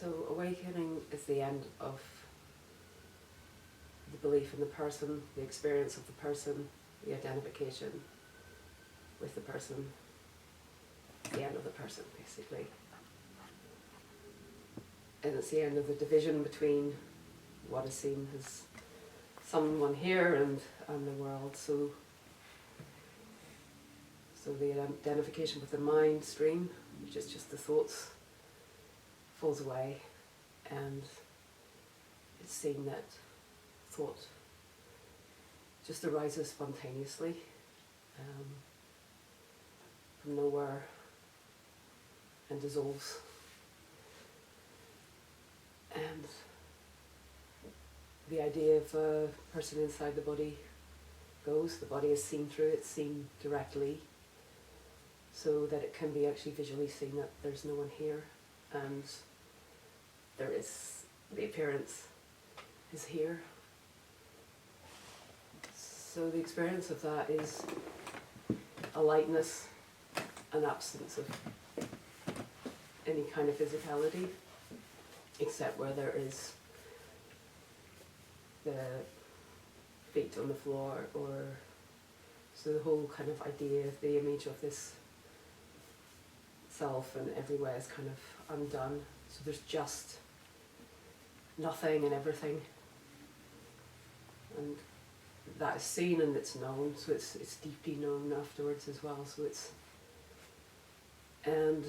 So awakening is the end of the belief in the person, the experience of the person, the identification with the person, the end of the person, basically. And it's the end of the division between what is seen as someone here and the world. So the identification with the mind stream, which is just the thoughts, falls away, and it's seen that thought just arises spontaneously from nowhere and dissolves. And the idea of a person inside the body goes. The body is seen through, it's seen directly, so that it can be actually visually seen that there's no one here, and there is, the appearance is here. So the experience of that is a lightness, an absence of any kind of physicality, except where there is the feet on the floor, or so the whole kind of idea, the image of this self and everywhere is kind of undone. So there's just nothing and everything, and that is seen and it's known, so it's deeply known afterwards as well. So it's, and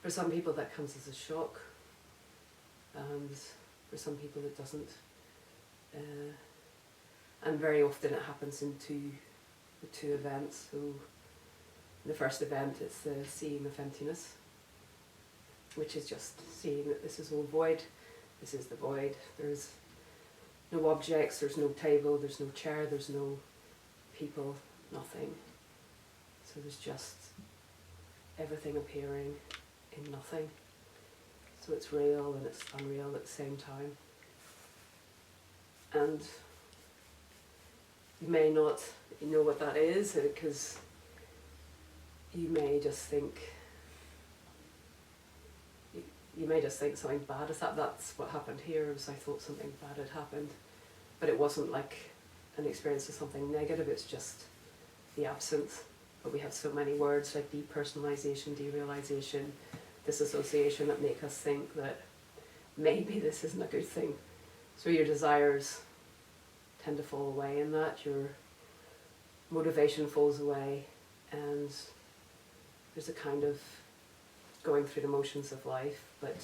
for some people that comes as a shock, and for some people it doesn't, and very often it happens in the two events. So in the first event it's the seeing of emptiness, which is just seeing that this is all void, this is the void, there's no objects, there's no table, there's no chair, there's no people, nothing. So there's just everything appearing in nothing. So it's real and it's unreal at the same time. And you may not know what that is, because you may just think something bad is that. That's what happened here, was I thought something bad had happened. But it wasn't like an experience of something negative, it's just the absence. But we have so many words like depersonalization, derealization, dissociation that make us think that maybe this isn't a good thing. So your desires tend to fall away in that, your motivation falls away, and there's a kind of going through the motions of life, but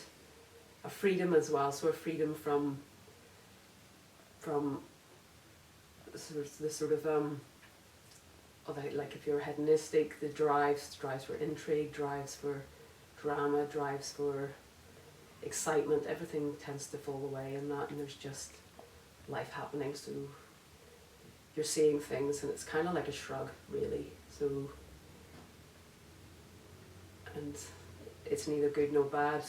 a freedom as well. So a freedom from the sort of like if you're hedonistic, the drives for intrigue, drives for drama, drives for excitement, everything tends to fall away in that, and there's just life happening. So you're seeing things, and it's kind of like a shrug, really. So, and it's neither good nor bad.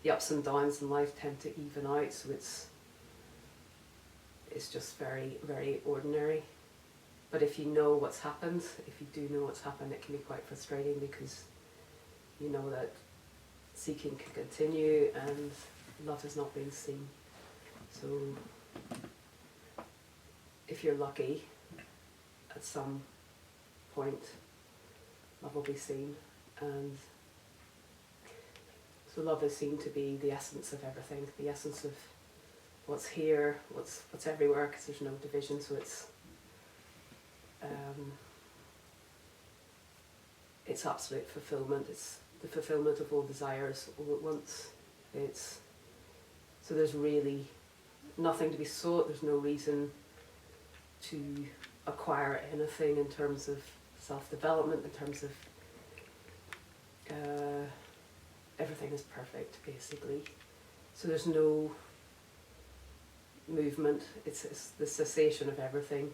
The ups and downs in life tend to even out, so it's just very, very ordinary. But if you know what's happened, if you do know what's happened, it can be quite frustrating, because you know that seeking can continue and love is not being seen. So if you're lucky, at some point love will be seen, and so love is seen to be the essence of everything, the essence of what's here, what's everywhere, because there's no division. So it's absolute fulfillment. It's the fulfillment of all desires all at once. So there's really nothing to be sought. There's no reason to acquire anything in terms of self-development, in terms of everything is perfect, basically. So there's no movement. It's the cessation of everything.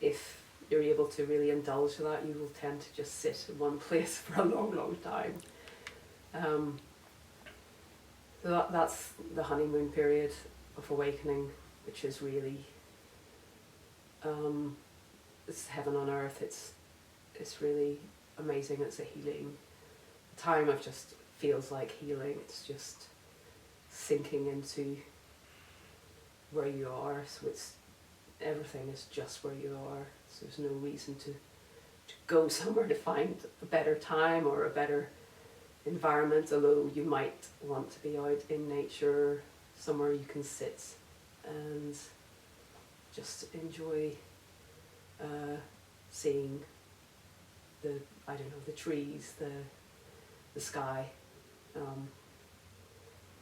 If you're able to really indulge that, you will tend to just sit in one place for a long, long time. So that's the honeymoon period of awakening, which is really it's heaven on earth. It's really amazing. It's a healing time of just feels like healing. It's just sinking into where you are. So it's everything is just where you are. So there's no reason to go somewhere to find a better time or a better environment, although you might want to be out in nature, somewhere you can sit and just enjoy seeing the, I don't know, the trees, the sky.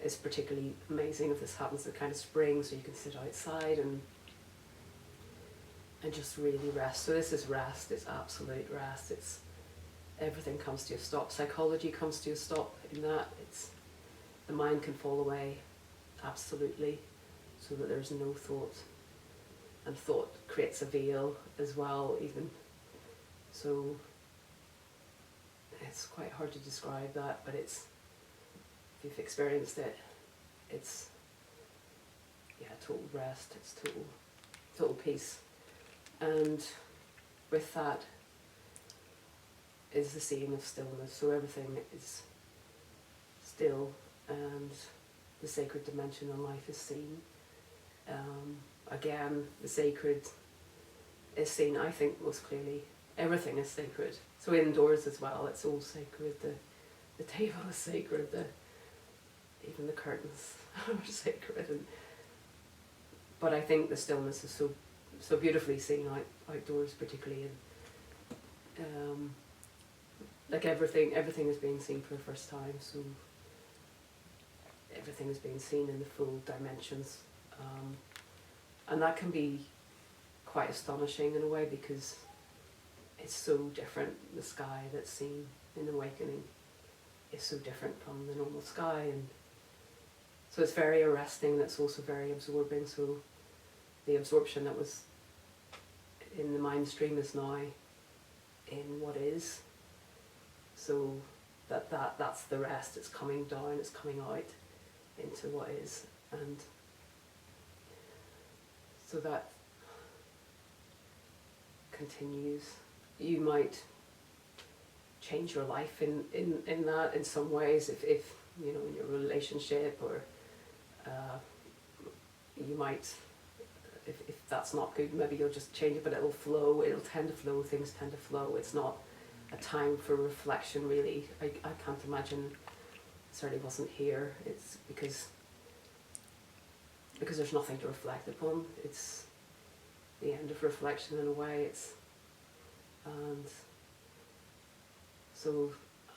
It's particularly amazing if this happens at kind of spring, so you can sit outside and just really rest. So this is rest, it's absolute rest. It's everything comes to a stop. Psychology comes to a stop in that. It's the mind can fall away absolutely, so that there's no thought. And thought creates a veil as well, even. So it's quite hard to describe that, but it's, if you've experienced it, it's, yeah, total rest, it's total peace. And with that is the seeing of stillness. So everything is still, and the sacred dimension in life is seen. Again, the sacred is seen, I think, most clearly. Everything is sacred. So indoors as well, it's all sacred. The table is sacred. Even the curtains are sacred. But I think the stillness is so beautifully seen outdoors, particularly. And like everything is being seen for the first time. So everything is being seen in the full dimensions. And that can be quite astonishing in a way, because it's so different. The sky that's seen in awakening is so different from the normal sky, and so it's very arresting, and it's also very absorbing. So the absorption that was in the mind stream is now in what is. So that's the rest. It's coming down, it's coming out into what is. And so that continues. You might change your life in that in some ways, if you know, in your relationship, or you might, if that's not good, maybe you'll just change it, but it'll flow, it'll tend to flow, things tend to flow. It's not a time for reflection, really. I can't imagine, certainly wasn't here. It's because there's nothing to reflect upon. It's the end of reflection in a way.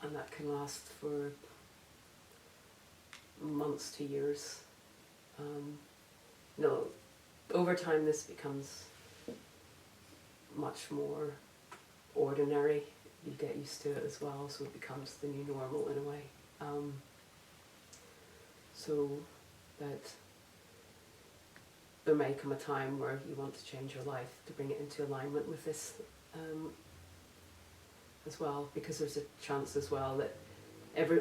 And that can last for months to years. Over time this becomes much more ordinary. You get used to it as well, so it becomes the new normal in a way. So that there may come a time where you want to change your life to bring it into alignment with this as well, because there's a chance as well that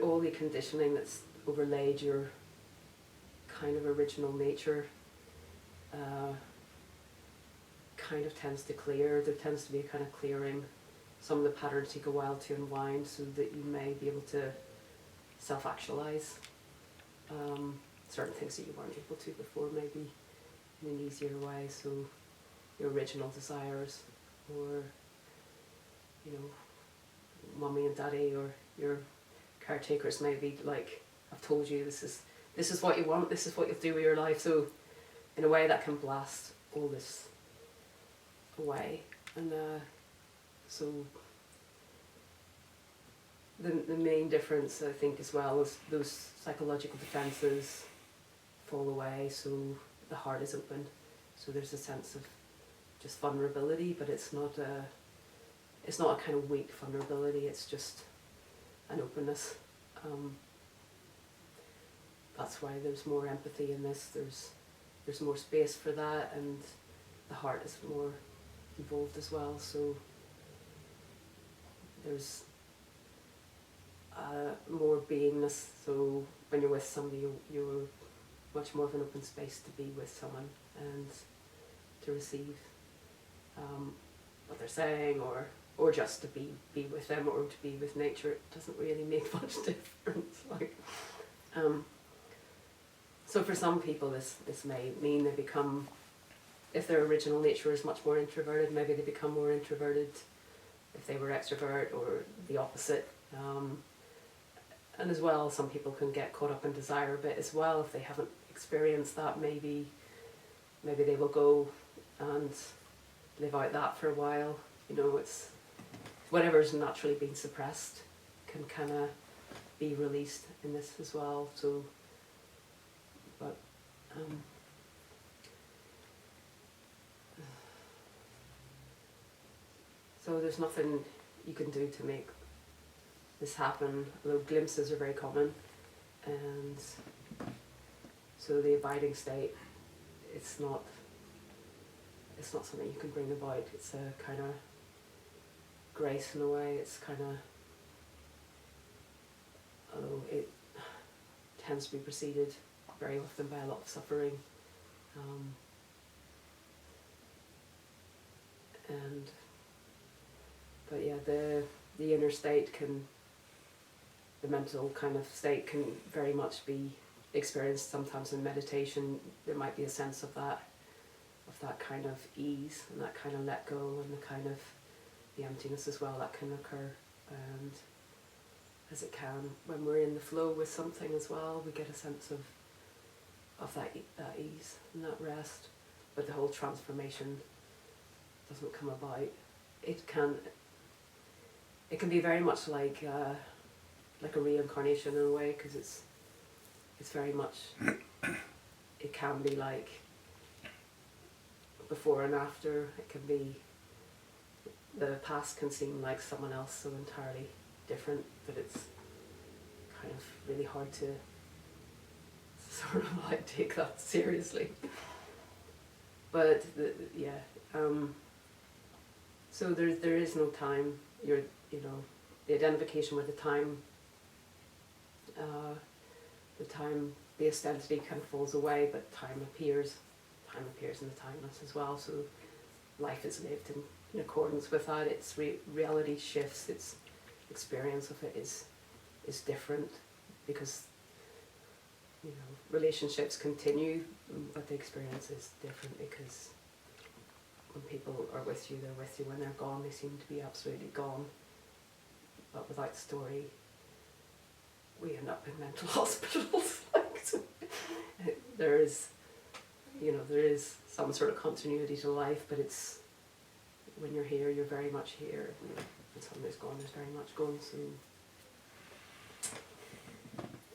all the conditioning that's overlaid your kind of original nature kind of tends to clear. There tends to be a kind of clearing. Some of the patterns take a while to unwind, so that you may be able to self-actualize certain things that you weren't able to before, maybe in an easier way. So your original desires, or you know, mummy and daddy, or your caretakers may be like, I've told you this is what you want, this is what you'll do with your life. So in a way that can blast all this away. And so the main difference, I think, as well, is those psychological defences fall away, so the heart is open. So there's a sense of just vulnerability, but it's not a kind of weak vulnerability, it's just an openness. That's why there's more empathy in this, there's more space for that, and the heart is more involved as well. So there's more beingness. So when you're with somebody, you're much more of an open space to be with someone and to receive what they're saying, or or just to be with them or to be with nature. It doesn't really make much difference. So for some people this may mean they become, if their original nature is much more introverted, maybe they become more introverted if they were extrovert, or the opposite. And as well, some people can get caught up in desire a bit as well. If they haven't experienced that, maybe they will go and live out that for a while. It's whatever's naturally been suppressed can kind of be released in this as well. So, but so there's nothing you can do to make this happen, although glimpses are very common. And so the abiding state, it's not something you can bring about. It's a kind of grace in a way. It's kind of, although it tends to be preceded very often by a lot of suffering. But yeah, the inner state the mental kind of state can very much be experienced sometimes in meditation. There might be a sense of that kind of ease and that kind of let go, and the kind of the emptiness as well that can occur. And as it can when we're in the flow with something as well, we get a sense of that ease and that rest. But the whole transformation doesn't come about. It can be very much like a reincarnation in a way, because it's very much, it can be like before and after. It can be, the past can seem like someone else so entirely different, but it's kind of really hard to sort of like take that seriously. But so there is no time. The identification with the time, the identity kind of falls away, but time appears in the timeless as well. So life is lived in accordance with that. Its reality shifts. Its experience of it is different, because relationships continue, but the experience is different, because when people are with you, they're with you. When they're gone, they seem to be absolutely gone. But without story, we end up in mental hospitals. There is some sort of continuity to life, but it's, when you're here, you're very much here. When somebody's gone, there's very much gone. So,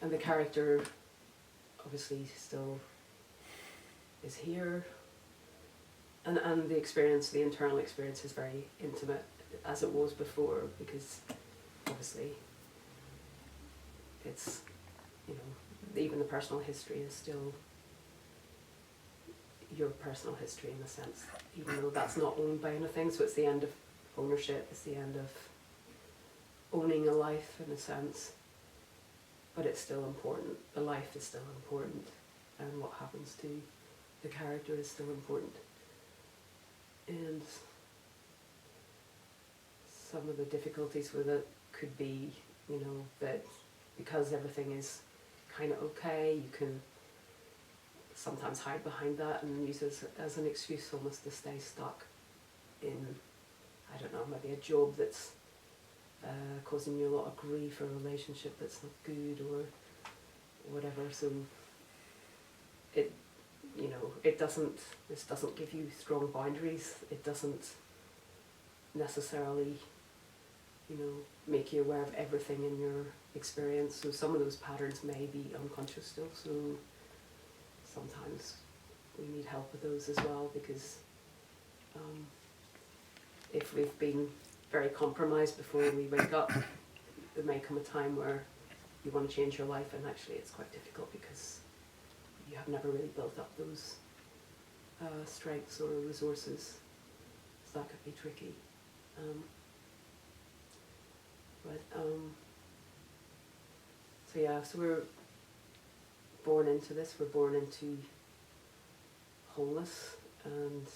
and the character obviously still is here, and the experience, the internal experience, is very intimate, as it was before, because obviously it's, even the personal history is still your personal history in a sense, even though that's not owned by anything. So it's the end of ownership, it's the end of owning a life in a sense, but it's still important. The life is still important, and what happens to the character is still important. And some of the difficulties with it could be, that because everything is kind of okay, you can sometimes hide behind that and use it as an excuse almost to stay stuck in, I don't know, maybe a job that's causing you a lot of grief, or a relationship that's not good, or whatever. So this doesn't give you strong boundaries. It doesn't necessarily, make you aware of everything in your experience. So some of those patterns may be unconscious still. So sometimes we need help with those as well, because if we've been very compromised before we wake up, there may come a time where you want to change your life, and actually it's quite difficult because you have never really built up those strengths or resources. So that could be tricky. So we're born into this. We're born into wholeness, and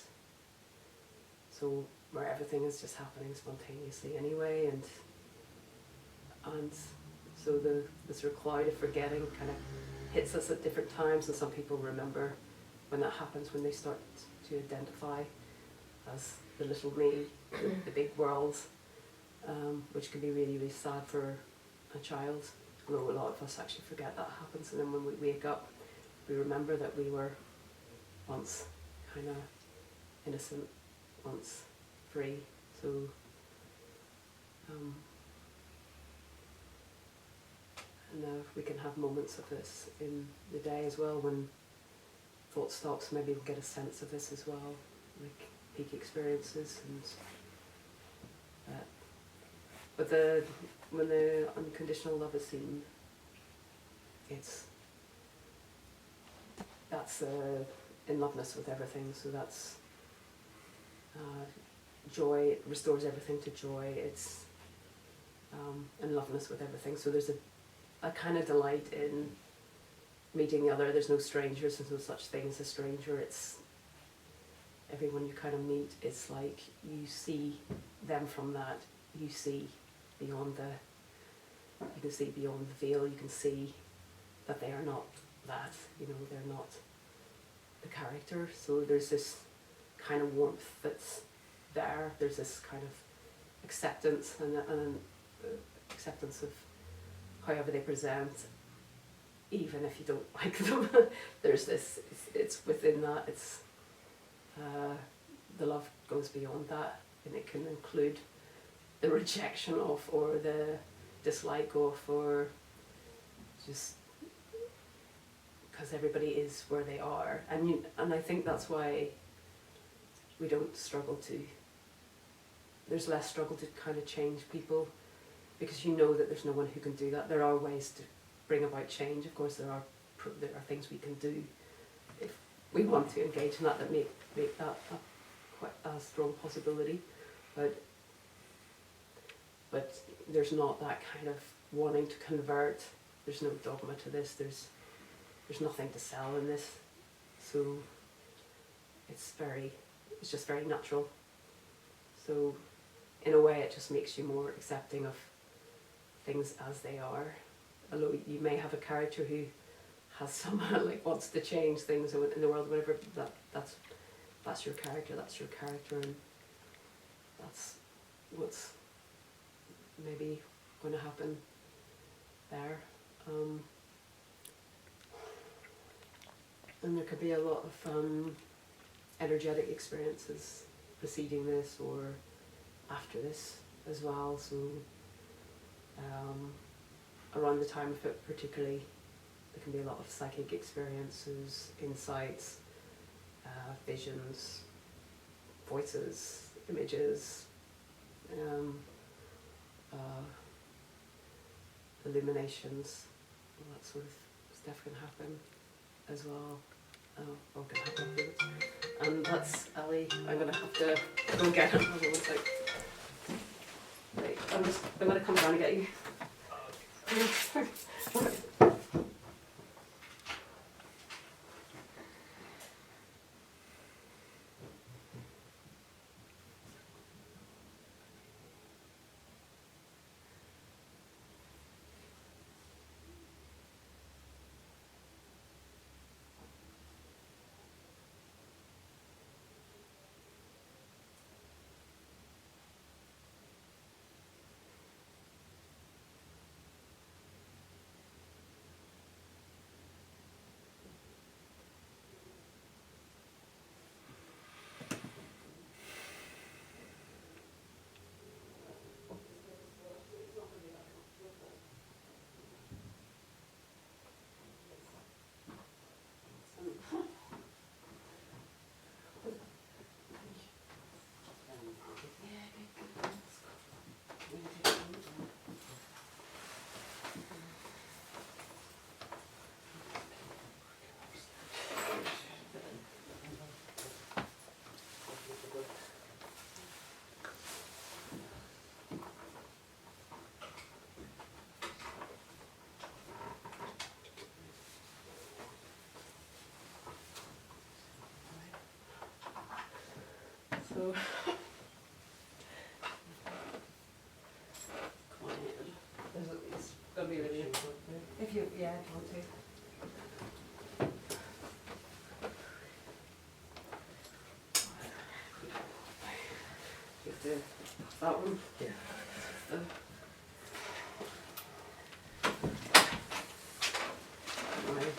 so where everything is just happening spontaneously anyway, and so the sort of cloud of forgetting kind of hits us at different times, and some people remember when that happens, when they start to identify as the little me, the big world, which can be really, really sad for a child. Although a lot of us actually forget that happens, and then when we wake up, we remember that we were once kind of innocent, once free. So and we can have moments of this in the day as well, when thought stops. Maybe we'll get a sense of this as well, like peak experiences. And but when the unconditional love is seen, that's in loveness with everything. So that's joy. It restores everything to joy. It's in loveness with everything. So there's a kind of delight in meeting the other. There's no strangers. There's no such thing as a stranger. It's everyone you kind of meet. It's like you see them from that. You see beyond you can see beyond the veil. You can see that they are not that. You know, they're not the character. So there's this kind of warmth that's there. There's this kind of acceptance and acceptance of however they present, even if you don't like them. There's this, it's within that, it's the love goes beyond that, and it can include the rejection of, or the dislike of, or just because everybody is where they are. And I think that's why we don't struggle to, there's less struggle to kind of change people, because you know that there's no one who can do that. There are ways to bring about change. Of course, there are things we can do if we want to engage in that make that quite a strong possibility. But there's not that kind of wanting to convert. There's no dogma to this. There's nothing to sell in this. So it's just very natural. So in a way, it just makes you more accepting of things as they are. Although you may have a character who has some wants to change things in the world, whatever. That's your character. That's your character, and that's what's maybe going to happen there. And there could be a lot of energetic experiences preceding this or after this as well. So around the time of it particularly, there can be a lot of psychic experiences, insights, visions, voices, images, illuminations, all that sort of stuff can happen as well. Or can happen afterwards. And that's Ali. I'm going to have to go get him. Hold on 1 sec. Right, I'm going to come down and get you. So if you want to. You have to that one. Yeah. Right.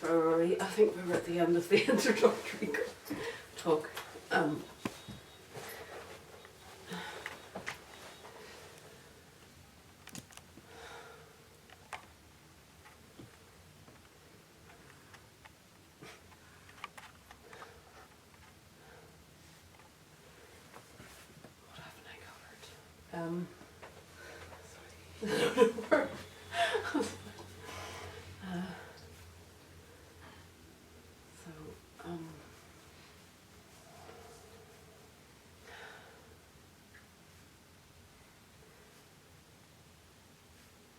Sorry, I think we're at the end of the introductory talk. What haven't I covered? Sorry.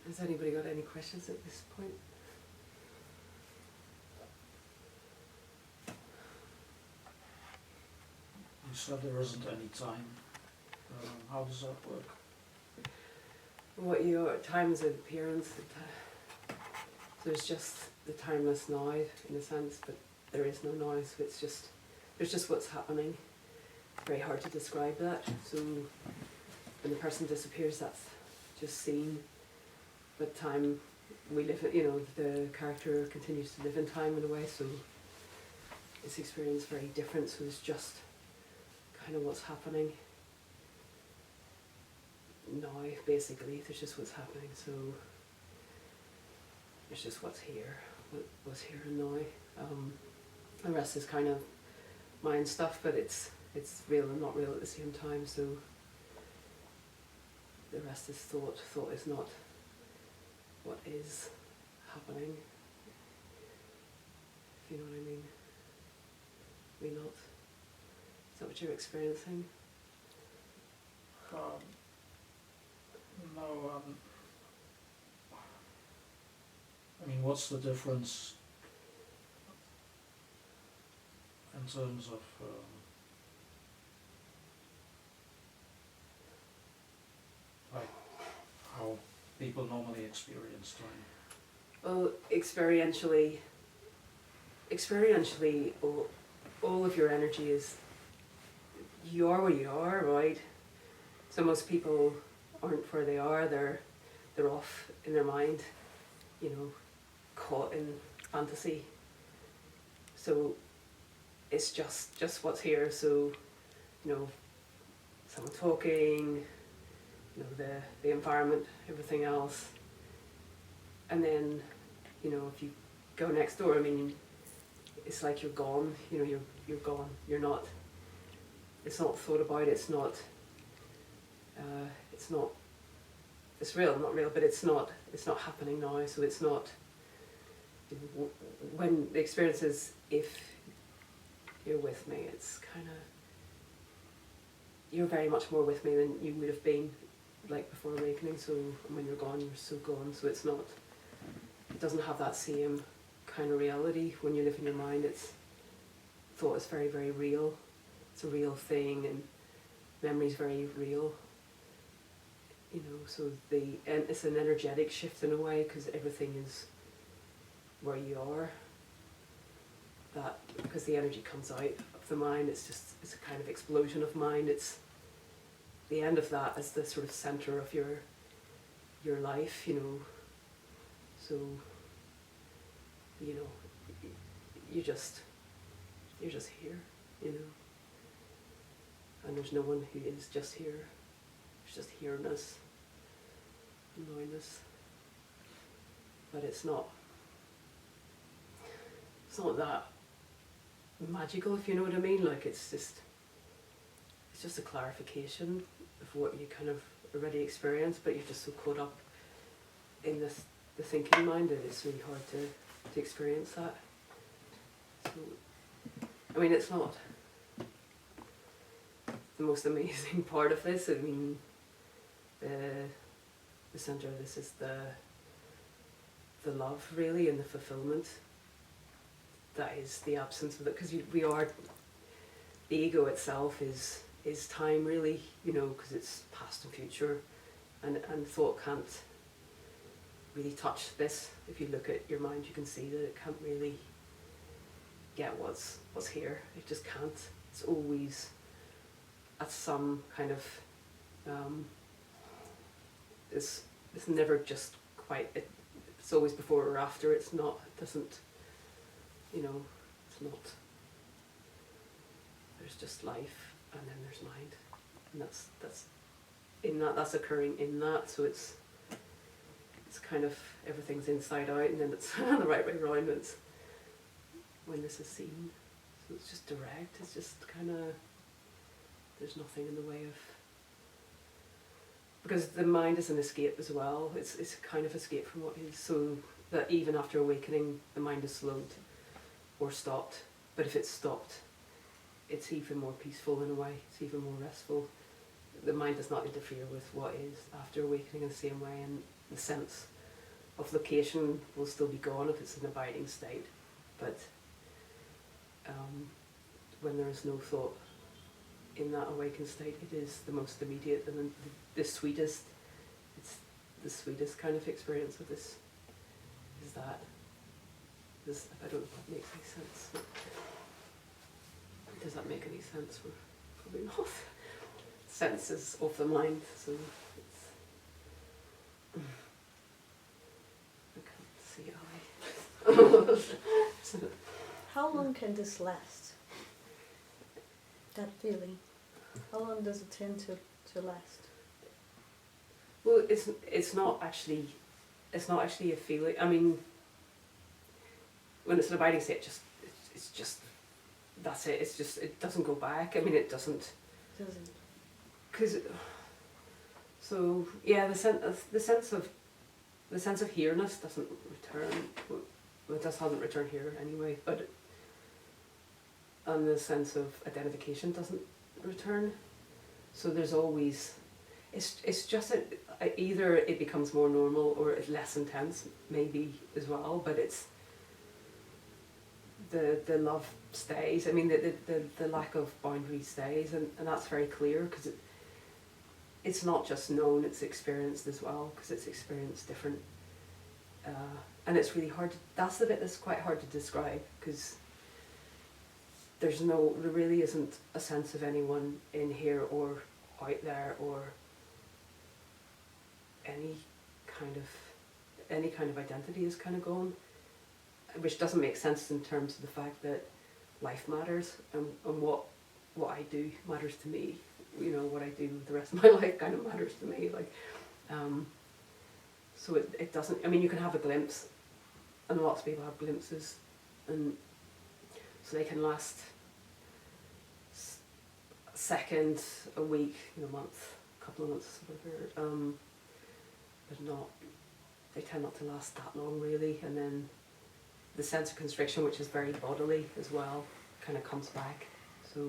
Has anybody got any questions at this point? You said there isn't any time. How does that work? What your time is an appearance. There's just the timeless now in a sense, but there is no now, so it's just there's just what's happening. It's very hard to describe that. So when the person disappears, that's just seen. But time, we live, the character continues to live in time in a way, so it's experienced very different. So it's just kind of what's happening now, basically. There's just what's happening, so it's just what's here, what's here and now. The rest is kind of mind stuff, but it's real and not real at the same time, so the rest is thought. Thought is not what is happening, if you know what I mean. Me not. Is that what you're experiencing? No, I mean, what's the difference in terms of like how people normally experience time? Well, experientially, all of your energy is, you are where you are, right? So most people aren't where they are, they're off in their mind, caught in fantasy. So it's just what's here, so, someone talking, the environment, everything else. And then, if you go next door, I mean, it's like you're gone, you're gone, you're not, it's not thought about, it's not, it's real, not real, but it's not happening now, so it's not, when the experience is, if you're with me, it's kind of, you're very much more with me than you would have been, like before awakening, so when you're gone, you're so gone, so it's not, it doesn't have that same kind of reality. When you live in your mind, thought is very, very real, it's a real thing, and memory is very real. So it's an energetic shift in a way, because everything is where you are. That, because the energy comes out of the mind, it's a kind of explosion of mind. It's the end of that as the sort of center of your life, So, you're just here, and there's no one who is just here. There's just here-ness, knowingness. But it's not that magical, if you know what I mean. Like, it's just a clarification of what you kind of already experienced, but you're just so caught up in the thinking mind that it's really hard to experience that. So, I mean, it's not the most amazing part of this. I mean, the center of this is the love, really, and the fulfillment that is the absence of it, because we are, the ego itself is time really, you know, because it's past and future, and thought can't really touch this. If you look at your mind, you can see that it can't really get what's here. It just can't. It's always at some kind of it's never just quite. It's always before or after. It's not. It doesn't. You know, it's not. There's just life, and then there's mind, and that's occurring in that. So it's kind of everything's inside out, and then it's the right way around. It's when this is seen. So it's just direct. It's just kind of. There's nothing in the way of. Because the mind is an escape as well. It's a kind of escape from what is. So that even after awakening, the mind is slowed or stopped. But if it's stopped, it's even more peaceful in a way. It's even more restful. The mind does not interfere with what is after awakening in the same way, and the sense of location will still be gone if it's an abiding state. But when there is no thought in that awakened state, it is the most immediate and the sweetest. It's the sweetest kind of experience of this. Is that? This, I don't know if that makes any sense. Does that make any sense? Probably not. Senses of the mind, so it's. I can't see it. How long can this last? That feeling. How long does it tend to last? Well, it's not actually a feeling. I mean, when it's an abiding state, it's just that's it. It's just it doesn't go back. I mean, it doesn't. Doesn't. Because so yeah, the sense of here-ness doesn't return. Well, it just hasn't returned here anyway. But and the sense of identification doesn't return. So there's always. It's just either it becomes more normal or it's less intense, maybe as well. But it's the love stays. I mean, the lack of boundary stays, and that's very clear because it's not just known; it's experienced as well because it's experienced different. And it's really hard. That's the bit that's quite hard to describe because there really isn't a sense of anyone in here or out there or any kind of identity is kind of gone, which doesn't make sense in terms of the fact that life matters and what I do matters to me. You know, what I do the rest of my life kind of matters to me. Like, so it doesn't. I mean, you can have a glimpse, and lots of people have glimpses, and so they can last a second, a week, a month, a couple of months, whatever. But not. They tend not to last that long, really, and then the sense of constriction, which is very bodily as well, kind of comes back. So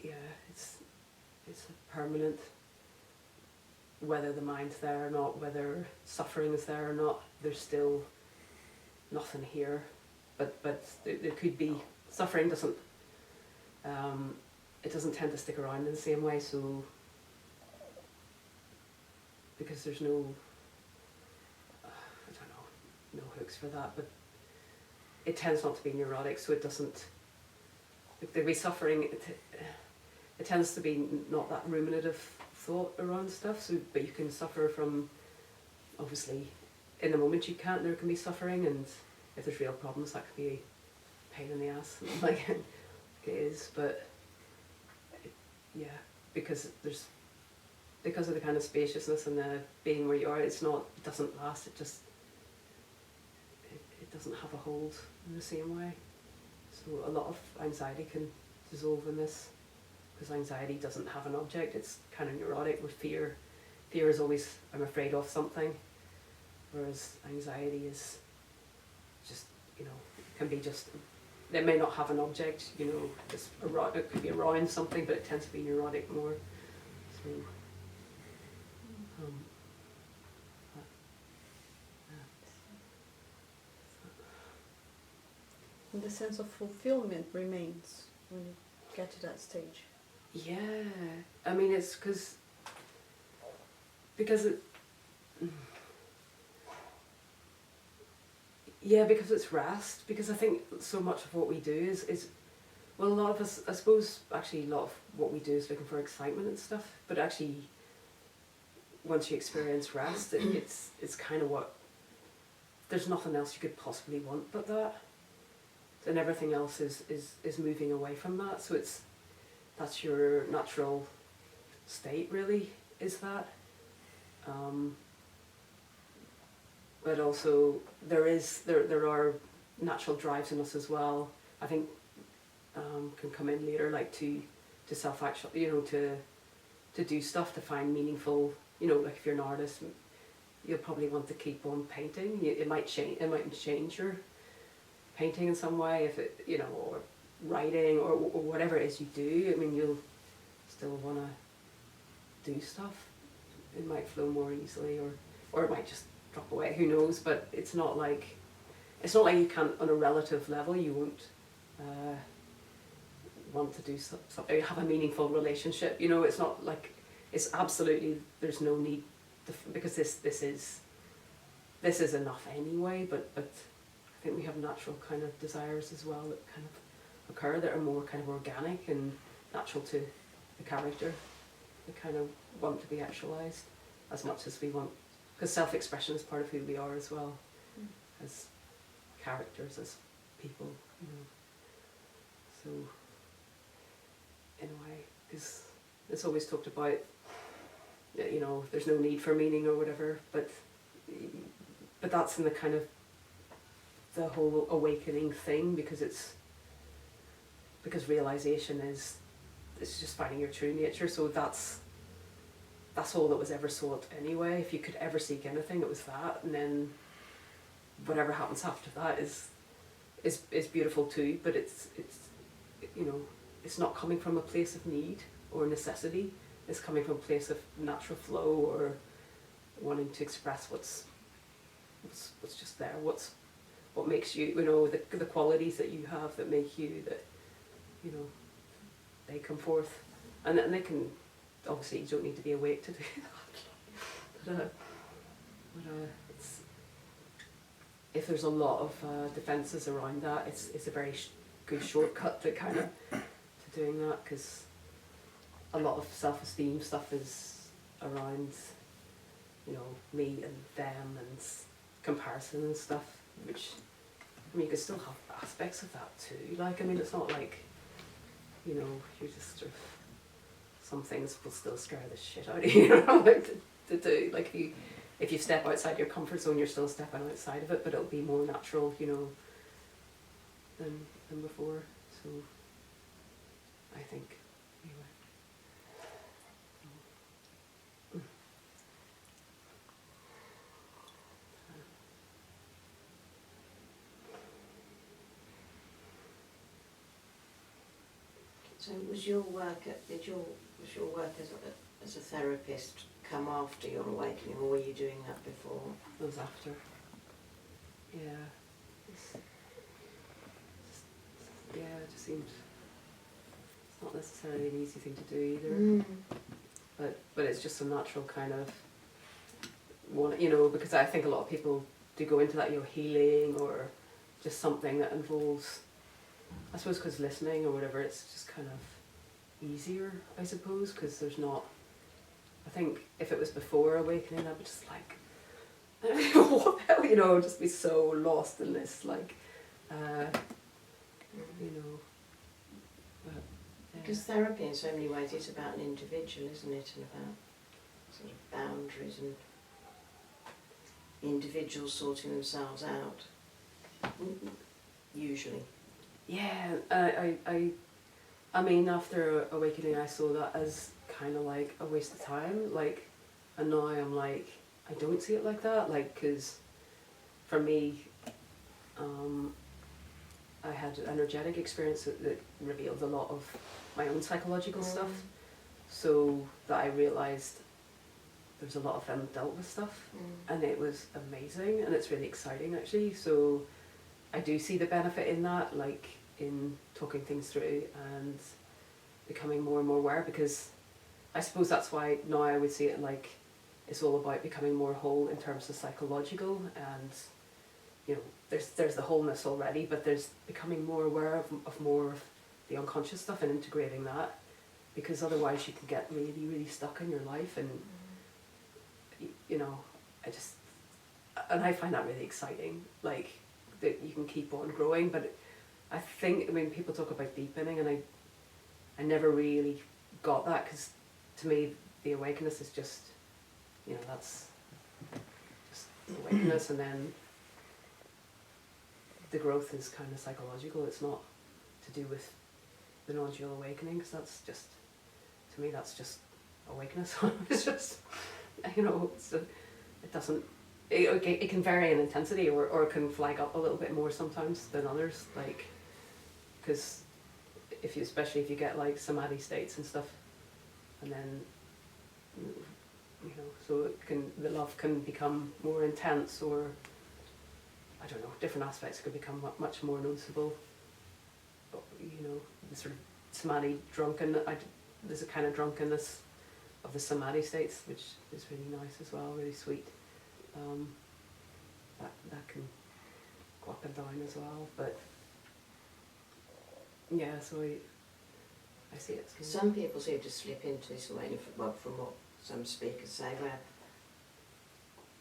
yeah, it's a permanent. Whether the mind's there or not, whether suffering is there or not, there's still nothing here. But there could be suffering. Doesn't it doesn't tend to stick around in the same way. So because there's no no hooks for that, but it tends not to be neurotic, so it doesn't. If there be suffering, it tends to be not that ruminative thought around stuff. So, but you can suffer from, obviously, in the moment you can't. There can be suffering, and if there's real problems, that could be a pain in the ass, like it is. But yeah, because of the kind of spaciousness and the being where you are, it doesn't last. It doesn't have a hold in the same way. So a lot of anxiety can dissolve in this, because anxiety doesn't have an object. It's kind of neurotic. With fear is always, I'm afraid of something, whereas anxiety is just, can be just, it may not have an object, just it could be around something, but it tends to be neurotic more. So And the sense of fulfillment remains when you get to that stage. Yeah, I mean, it's because it, yeah, because it's rest. Because I think so much of what we do is well, a lot of us, I suppose, actually, a lot of what we do is looking for excitement and stuff. But actually, once you experience rest, it's kind of what. There's nothing else you could possibly want but that, and everything else is moving away from that. So that's your natural state, really, is that. But also there are natural drives in us as well. I think can come in later, like to self-actual, to do stuff, to find meaningful. Like if you're an artist, you'll probably want to keep on painting. It might change your painting in some way, if it, or writing or whatever it is you do. I mean, you'll still want to do stuff. It might flow more easily, or it might just drop away. Who knows? But it's not like you can't, on a relative level, you won't want to do something, have a meaningful relationship. It's not like it's absolutely. There's no need because this is enough anyway. But I think we have natural kind of desires as well that kind of occur that are more kind of organic and natural to the character. They kind of want to be actualized as much as we want, because self-expression is part of who we are as well, as characters, as people. So in a way, because it's always talked about, there's no need for meaning or whatever, but that's in the kind of the whole awakening thing, because realization is just finding your true nature. So that's all that was ever sought anyway. If you could ever seek anything, it was that, and then whatever happens after that is beautiful too. But it's it's not coming from a place of need or necessity. It's coming from a place of natural flow, or wanting to express what's just there. What makes you, the qualities that you have that make you, that they come forth, and they can. Obviously, you don't need to be awake to do that. But if there's a lot of defences around that, it's a very good shortcut to kind of to doing that, because a lot of self-esteem stuff is around, me and them and comparison and stuff, which, you can still have aspects of that too. Like, it's not like, you're just sort of, some things will still scare the shit out of you, like to do. Like if you step outside your comfort zone, you're still stepping outside of it, but it'll be more natural, than before. So I think anyway. So was your work as a therapist come after your awakening, or were you doing that before? It was after. Yeah. It just seemed it's not necessarily an easy thing to do either. But it's just a natural kind of one, because I think a lot of people do go into that, healing or just something that involves, I suppose, because listening or whatever, it's just kind of easier, I suppose, because there's not. I think if it was before awakening, I'd be just like, what the hell, just be so lost in this, like, But, because therapy in so many ways is about an individual, isn't it, and about sort of boundaries and individuals sorting themselves out, usually. Yeah, I mean, after awakening, I saw that as kind of like a waste of time, like, and now I'm like, I don't see it like that, like, because for me, I had an energetic experience that revealed a lot of my own psychological stuff, so that I realised there's a lot of them dealt with stuff, and it was amazing, and it's really exciting actually. So I do see the benefit in that, like in talking things through and becoming more and more aware, because I suppose that's why now I would see it like it's all about becoming more whole in terms of psychological, and you know, there's the wholeness already, but there's becoming more aware of more of the unconscious stuff and integrating that, because otherwise you can get really, really stuck in your life, and you know, and I find that really exciting, like that you can keep on growing. But I think, I mean, people talk about deepening, and I never really got that, because to me the awakeness is just, you know, that's just awakeness, and then the growth is kind of psychological. It's not to do with the non-dual awakening, because that's just, to me, that's just awakeness. It's just, you know, it doesn't, it can vary in intensity, or it can flag up a little bit more sometimes than others, like, because especially if you get like samadhi states and stuff, and then, you know, so the love can become more intense, or I don't know, different aspects could become much more noticeable. But, you know, the sort of samadhi there's a kind of drunkenness of the samadhi states, which is really nice as well, really sweet. That can go up and down as well, but yeah, so I see it. Some people seem to slip into this way, from what some speakers say, where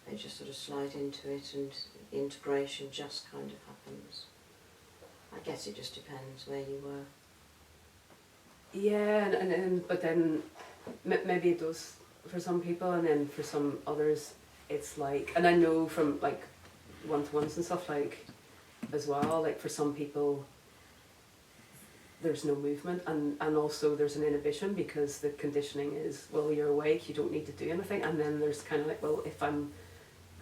they just sort of slide into it and the integration just kind of happens. I guess it just depends where you were. Yeah, and but then maybe it does for some people, and then for some others it's like, and I know from like one-to-ones and stuff, like as well, like for some people there's no movement, and also there's an inhibition, because the conditioning is, well, you're awake, you don't need to do anything, and then there's kind of like, well, if I'm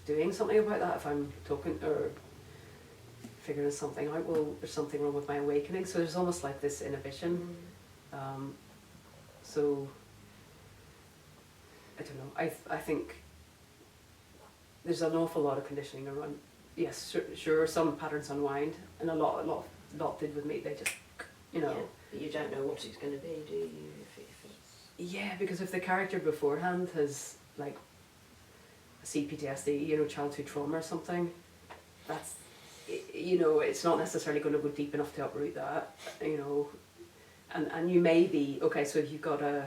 doing something about that, if I'm talking or figuring something out, well, there's something wrong with my awakening. So there's almost like this inhibition. So I don't know, I think there's an awful lot of conditioning around. Yes, sure, some patterns unwind, and a lot did with me. They just, you know. Yeah, but you don't know what it's going to be, do you? If it's... Yeah, because if the character beforehand has like CPTSD, you know, childhood trauma or something, that's, you know, it's not necessarily going to go deep enough to uproot that, you know, and you may be, okay, so if you've got a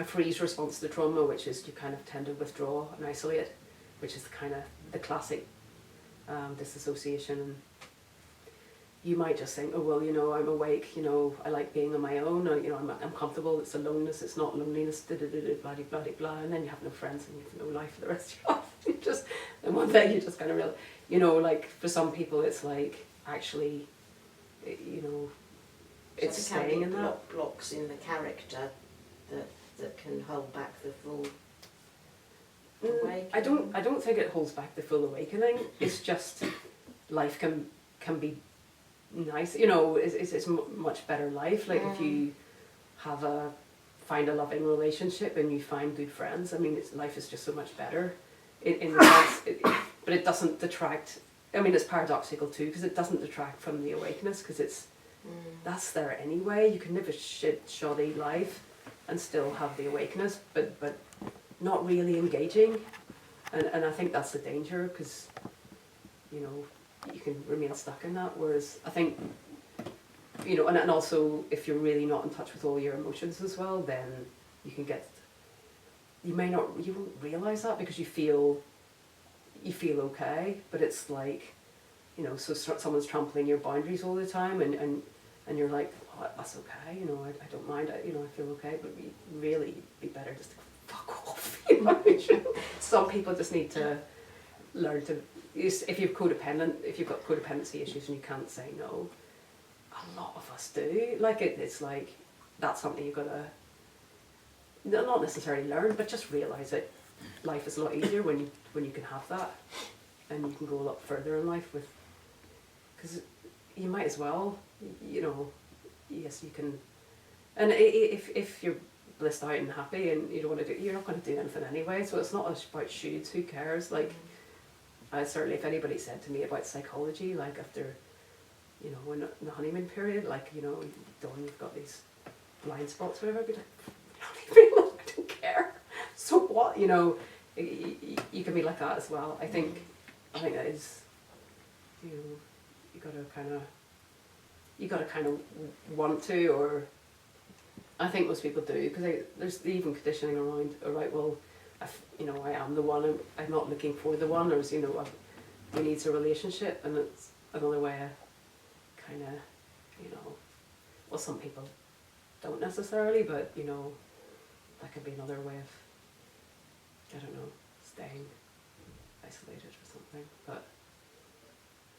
freeze response to trauma, which is you kind of tend to withdraw and isolate, which is kind of the classic dissociation. And you might just think, oh, well, you know, I'm awake, you know, I like being on my own, or, you know, I'm comfortable, it's aloneness, it's not loneliness, blah, blah, blah, and then you have no friends and you have no life for the rest of your life. You just, and one day you just kind of realize, you know, like for some people it's like, actually, you know, it's so there staying can be in that. blocks in the character that can hold back the full awakening. I don't think it holds back the full awakening. It's just life can be nice, you know. It's much better life. Like if you find a loving relationship and you find good friends. I mean, life is just so much better. In the sense, but it doesn't detract. I mean, it's paradoxical too, because it doesn't detract from the awakeness, because it's that's there anyway. You can live a shoddy life and still have the awakeness, but not really engaging, and I think that's the danger, because you know, you can remain stuck in that. Whereas I think, you know, and also if you're really not in touch with all your emotions as well, then you won't realise that, because you feel okay, but it's like, you know, so someone's trampling your boundaries all the time, and you're like, oh, that's okay, you know, I don't mind, you know, I feel okay, but really it'd be better just to fuck off, you know. Some people just need to learn to, if you've got codependency issues and you can't say no, a lot of us do, like it's like, that's something you've got to, not necessarily learn, but just realise that life is a lot easier when you can have that, and you can go a lot further in life with, because you might as well, you know, yes you can, and if you're blissed out and happy and you don't want to do, you're not going to do anything anyway, so it's not about shoulds, who cares, like, certainly, if anybody said to me about psychology, like after, you know, when in the honeymoon period, like, you know, Dawn, you've got these blind spots, whatever, I'd be like, I don't care. So what, you know, you can be like that as well. I think that is, you know, you gotta kind of want to, or I think most people do, because there's even conditioning around, all right, well, you know, I am the one, I'm not looking for the one, or, you know, we need a relationship, and it's another way of kind of, you know, well, some people don't necessarily, but, you know, that could be another way of, I don't know, staying isolated or something, but,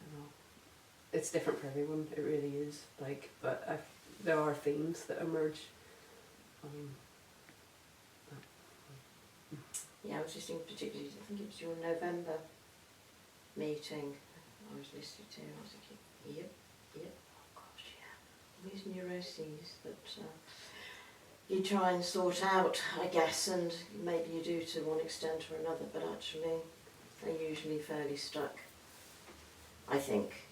I don't know, it's different for everyone, it really is, like, but there are themes that emerge. Yeah, I was just thinking particularly, I think it was your November meeting I was listening to, I was thinking, yep, oh gosh, yeah, these neuroses that you try and sort out, I guess, and maybe you do to one extent or another, but actually they're usually fairly stuck, I think.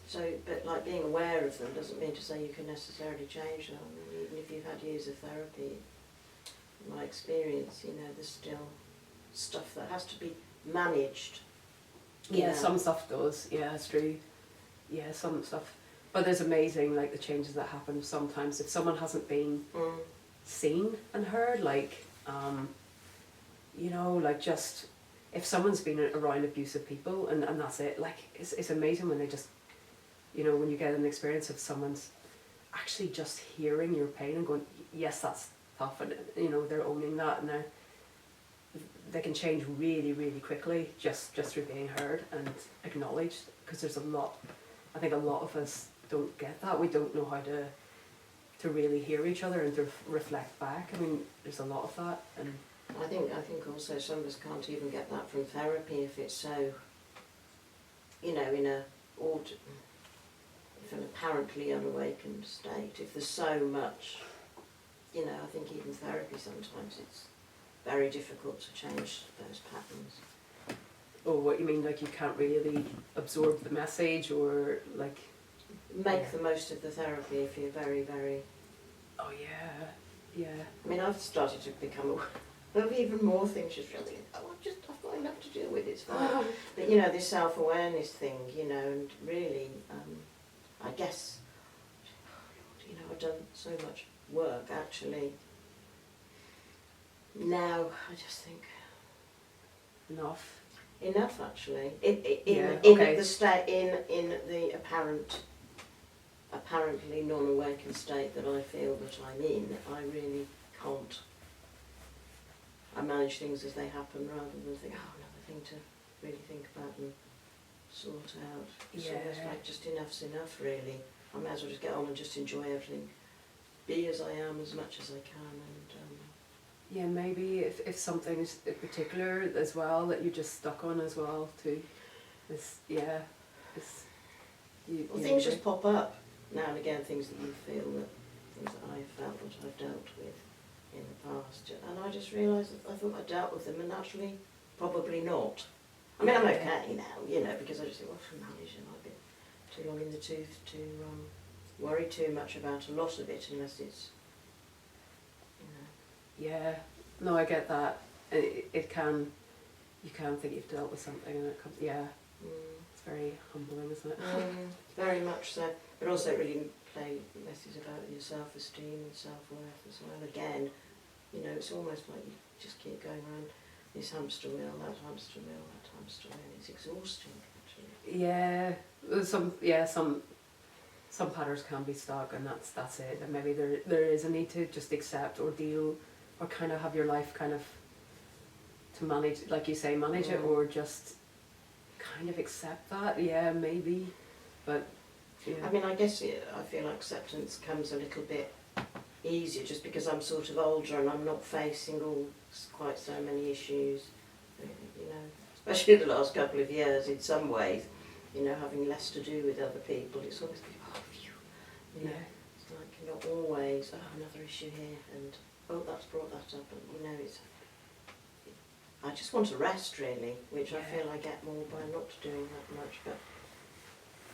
So, but like being aware of them doesn't mean to say you can necessarily change them. I mean, even if you've had years of therapy, in my experience, you know, there's still stuff that has to be managed. Yeah, some stuff does, yeah, it's true. Yeah, some stuff. But there's amazing, like, the changes that happen sometimes. If someone hasn't been seen and heard, like, you know, like, just, if someone's been around abusive people and that's it, like, it's amazing when they just, you know, when you get an experience of someone's actually just hearing your pain and going, yes, that's tough, and, you know, they're owning that, and they can change really, really quickly just through being heard and acknowledged, because there's a lot, I think a lot of us don't get that. We don't know how to really hear each other and to reflect back. I mean, there's a lot of that, and I think also some of us can't even get that from therapy if it's so, you know, in an apparently unawakened state. If there's so much, you know, I think even therapy sometimes it's very difficult to change those patterns. oh, what you mean, like you can't really absorb the message, or like make the most of the therapy if you're very, very... Oh yeah. I mean, I've started to become aware of even more things, just really, I've got enough to deal with, it's fine. But, you know, this self-awareness thing, you know, and really, I guess, you know, I've done so much work, actually. Now, I just think... Enough, actually. In the apparently non-awakened state that I feel that I'm in, I really can't. I manage things as they happen rather than think, oh, another thing to really think about and sort out. It's almost like just enough's enough, really. I may as well just get on and just enjoy everything, be as I am as much as I can, and yeah, maybe if something's in particular as well that you're just stuck on as well too. Things just pop up now and again, things that you feel that, things that I felt that I've dealt with in the past, and I just realised that I thought I dealt with them, and actually probably not. I mean, I'm okay now, you know, because I just think, well, I can manage it. I've been too long in the tooth to worry too much about a lot of it unless it's, you know. Yeah, no, I get that. It can, you can think you've dealt with something and it comes, it's very humbling, isn't it? Very much so, but also it really messes about your self-esteem and self-worth as well. Again, you know, it's almost like you just keep going around this hamster wheel, that hamster wheel, that hamster wheel. It's exhausting, actually. Yeah, some patterns can be stuck, and that's it. And maybe there is a need to just accept or deal, or kind of have your life kind of to manage, like you say, manage it, or just kind of accept that. Yeah, maybe, but yeah. I mean, I guess I feel acceptance comes a little bit easier just because I'm sort of older and I'm not facing quite so many issues, you know, especially the last couple of years in some ways, you know, having less to do with other people. It's always like, oh, phew, you know, it's like not always, oh, another issue here, and oh, that's brought that up, and you know, I just want to rest really, which I Yeah. feel I get more by not doing that much. But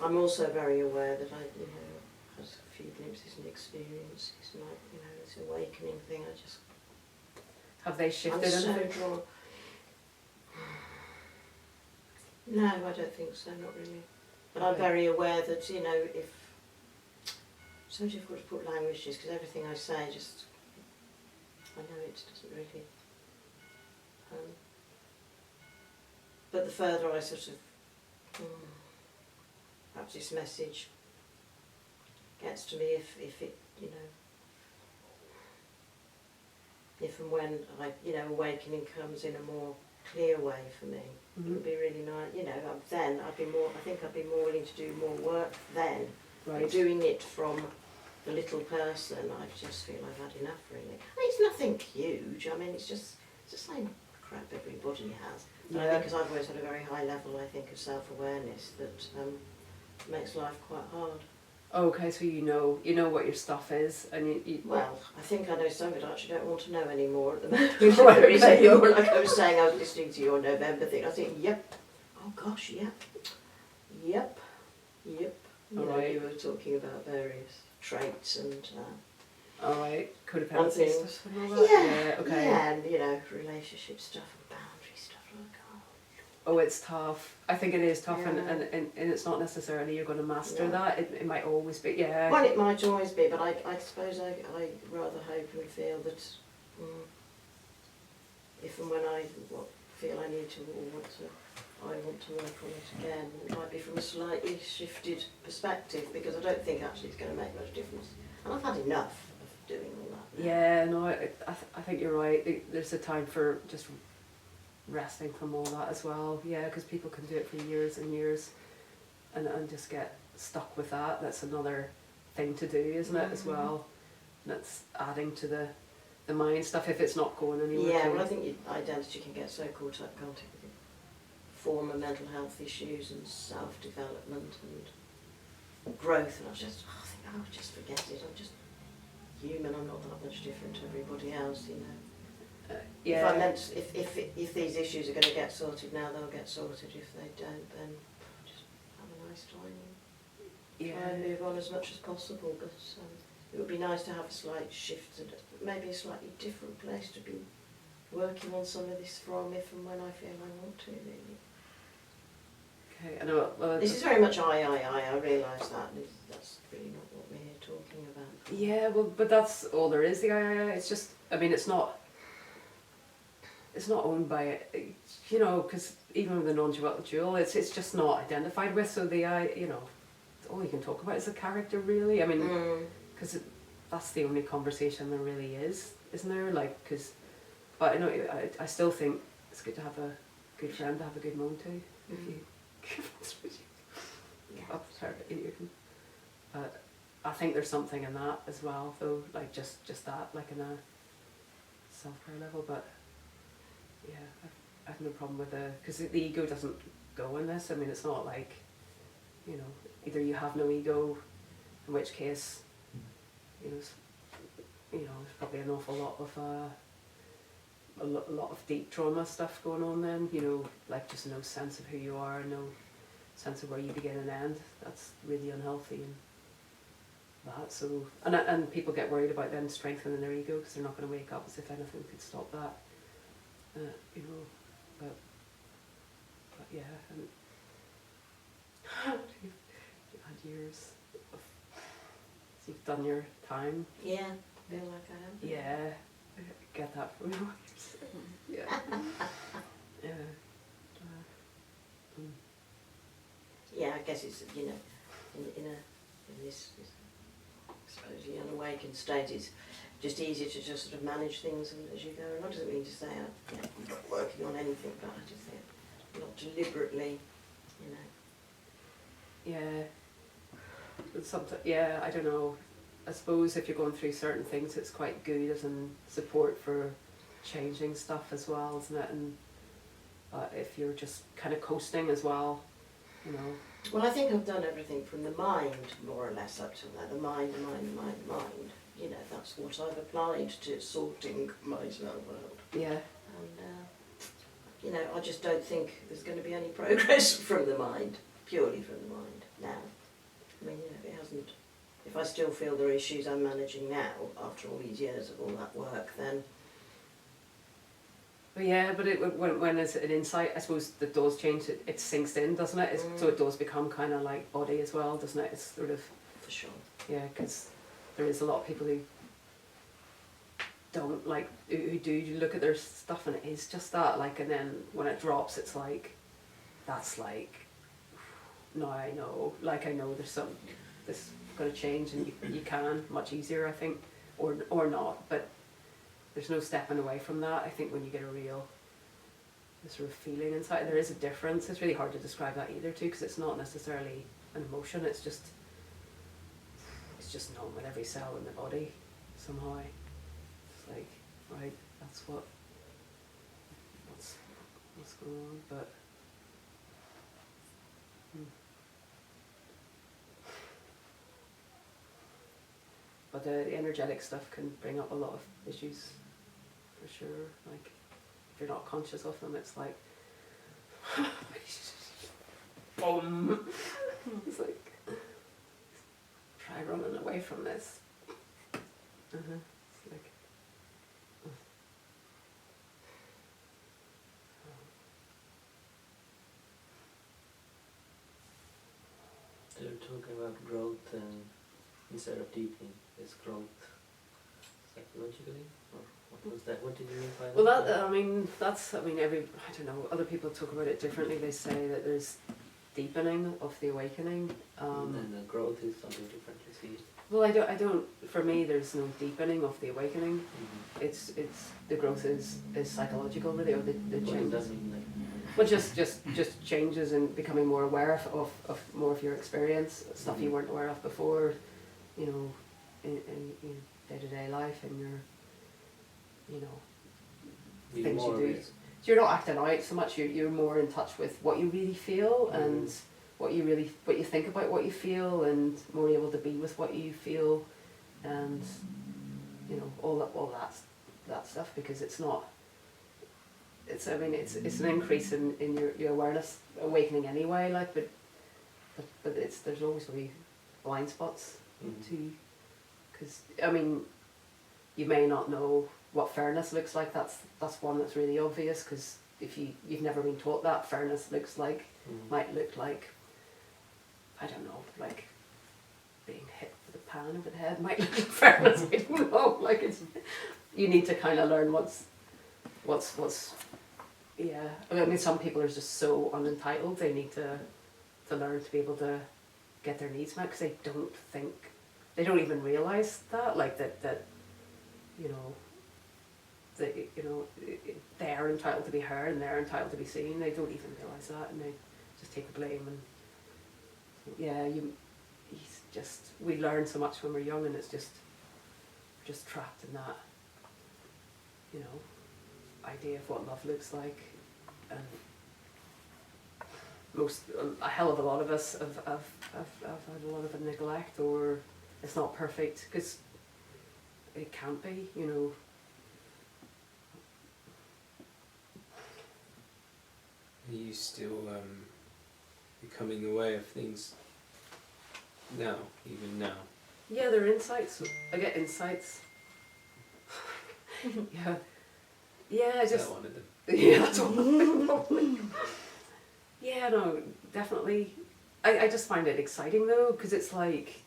I'm also very aware that I, had a few glimpses and experiences, like, this awakening thing. I just, Have they shifted I'm so anything? drawn. No, I don't think so, not really. But I'm Okay. very aware that, if, so difficult to put language to, because everything I say just, I know it doesn't really, but the further I sort of, perhaps this message gets to me, if it, if and when awakening comes in a more clear way for me, it would be really nice, then I think I'd be more willing to do more work then. Right. Doing it from the little person, I just feel I've had enough really. I mean, it's nothing huge, it's just the same crap everybody has. But I think because I've always had a very high level, I think, of self-awareness that makes life quite hard. Okay, so you know what your stuff is, and you Well, I think I know some of it. I actually don't want to know anymore at the moment. Right, There is okay. anymore. Like I was saying, I was listening to your November thing. I think, yep. Oh gosh, yep. Yep. Yep. Alright. You were talking about various traits and all right, and codependency things. stuff and all that. Yeah. Okay. Yeah, and relationship stuff and boundary stuff. Like, Oh, it's tough. I think it is tough, Yeah. and it's not necessarily you're going to master No. that. It might always be, yeah. well, it might always be, but I suppose I rather hope and feel that if and when I feel I need to or I want to work on it again, it might be from a slightly shifted perspective, because I don't think actually it's going to make much difference. And I've had enough of doing all that now. Yeah, no, I think you're right. There's a time for just resting from all that as well. Yeah, because people can do it for years and years, and just get stuck with that. That's another thing to do, isn't it, as well? And that's adding to the mind stuff if it's not going anywhere. Yeah, too. well, I think your identity can get so caught up, can't it, with former mental health issues and self-development and growth, and I think, just forget it. I'm just human. I'm not that much different to everybody else, Yeah. If these issues are going to get sorted now, they'll get sorted. If they don't, then just have a nice time and try and move on as much as possible. But it would be nice to have a slight shift and maybe a slightly different place to be working on some of this from, if and when I feel I want to, really. Okay, I know. Well, This is very much I realise that. That's really not what we're here talking about. yeah, well, but that's all there is. The III. It's just, it's not owned by, because even with the non-dual, it's just not identified with. So the all you can talk about is the character, really. Because that's the only conversation there really is, isn't there? But I know I still think it's good to have a good friend to have a good moan to. If you, Yeah. But I think there's something in that as well, though. Like just that, like in a self-care level. But yeah, I've no problem with because the ego doesn't go in this. It's not like, either you have no ego, in which case, there's probably an awful lot of a lot of deep trauma stuff going on then, like just no sense of who you are, no sense of where you begin and end. That's really unhealthy, and that. So, and people get worried about them strengthening their ego because they're not going to wake up as if anything could stop that. But yeah, and you've had years of, you've done your time. Yeah, feel like I am. Yeah, I get that from you. Yeah. Yeah. Yeah, I guess it's, in this I suppose the unawakened state, it's just easier to just sort of manage things as you go. And that doesn't mean to say I'm not working on anything, but I just think not deliberately, Yeah. But sometimes, yeah, I don't know. I suppose if you're going through certain things, it's quite good as in support for changing stuff as well, isn't it? And if you're just kind of coasting as well, Well, I think I've done everything from the mind, more or less, up to now. The mind. That's what I've applied to sorting myself out. Yeah. And I you know, I just don't think there's going to be any progress from the mind, purely from the mind now. I mean, you know, it hasn't. If I still feel there are issues I'm managing now, after all these years of all that work, then... But yeah, but when it's an insight, I suppose that does change, it sinks in, doesn't it? So it does become kind of like body as well, doesn't it? It's sort of... For sure. Yeah, because there is a lot of people who don't like, who do look at their stuff and it is just that, like, and then when it drops, it's like, that's like, now I know, like I know there's this going to change, and you can much easier, I think, or not, but there's no stepping away from that. I think when you get a real sort of feeling inside, there is a difference. It's really hard to describe that either too, because it's not necessarily an emotion, it's just known with every cell in the body somehow. It's like, right, that's what's going on, but but the energetic stuff can bring up a lot of issues, for sure. Like, if you're not conscious of them, it's like, boom. It's like, try running away from this. It's like, They're talking about growth and instead of deepening, is growth psychologically, or what was that? What did you mean by that? well, that, I don't know, other people talk about it differently. They say that there's deepening of the awakening. And the growth is something different, you see. Well, I don't, for me, there's no deepening of the awakening. Mm-hmm. It's, the growth is psychological, really, or the What changes. does that mean, like? Well, just changes and becoming more aware of more of your experience, stuff you weren't aware of before, you know, in day-to-day life, and your, you know, Be things more you do. aware. So you're not acting out so much, you're more in touch with what you really feel and what you think about what you feel, and more able to be with what you feel, and, you know, all that stuff, because it's not, it's an increase in your awareness, awakening anyway, like, but there's always going to be blind spots too, because, I mean, you may not know what fairness looks like. That's one that's really obvious, because if you've never been taught that, fairness might look like, I don't know, like being hit with a pan over the head might look like fairness. I don't know, like, it's, you need to kind of learn what's yeah. I mean, some people are just so unentitled, they need to learn to be able to get their needs met, because they don't even realise that, like, that you know, that, you know, they're entitled to be heard and they're entitled to be seen. They don't even realise that, and they just take the blame. And yeah, we learn so much when we're young, and it's just trapped in that, you know, idea of what love looks like. And a hell of a lot of us have had a lot of neglect, or it's not perfect, because it can't be, you know. Are you still becoming aware of things now, even now? Yeah, there are insights. I get insights. Yeah. Yeah, I Is just... that one of them? Yeah, that's one. Yeah, no, definitely. I just find it exciting though, because it's like,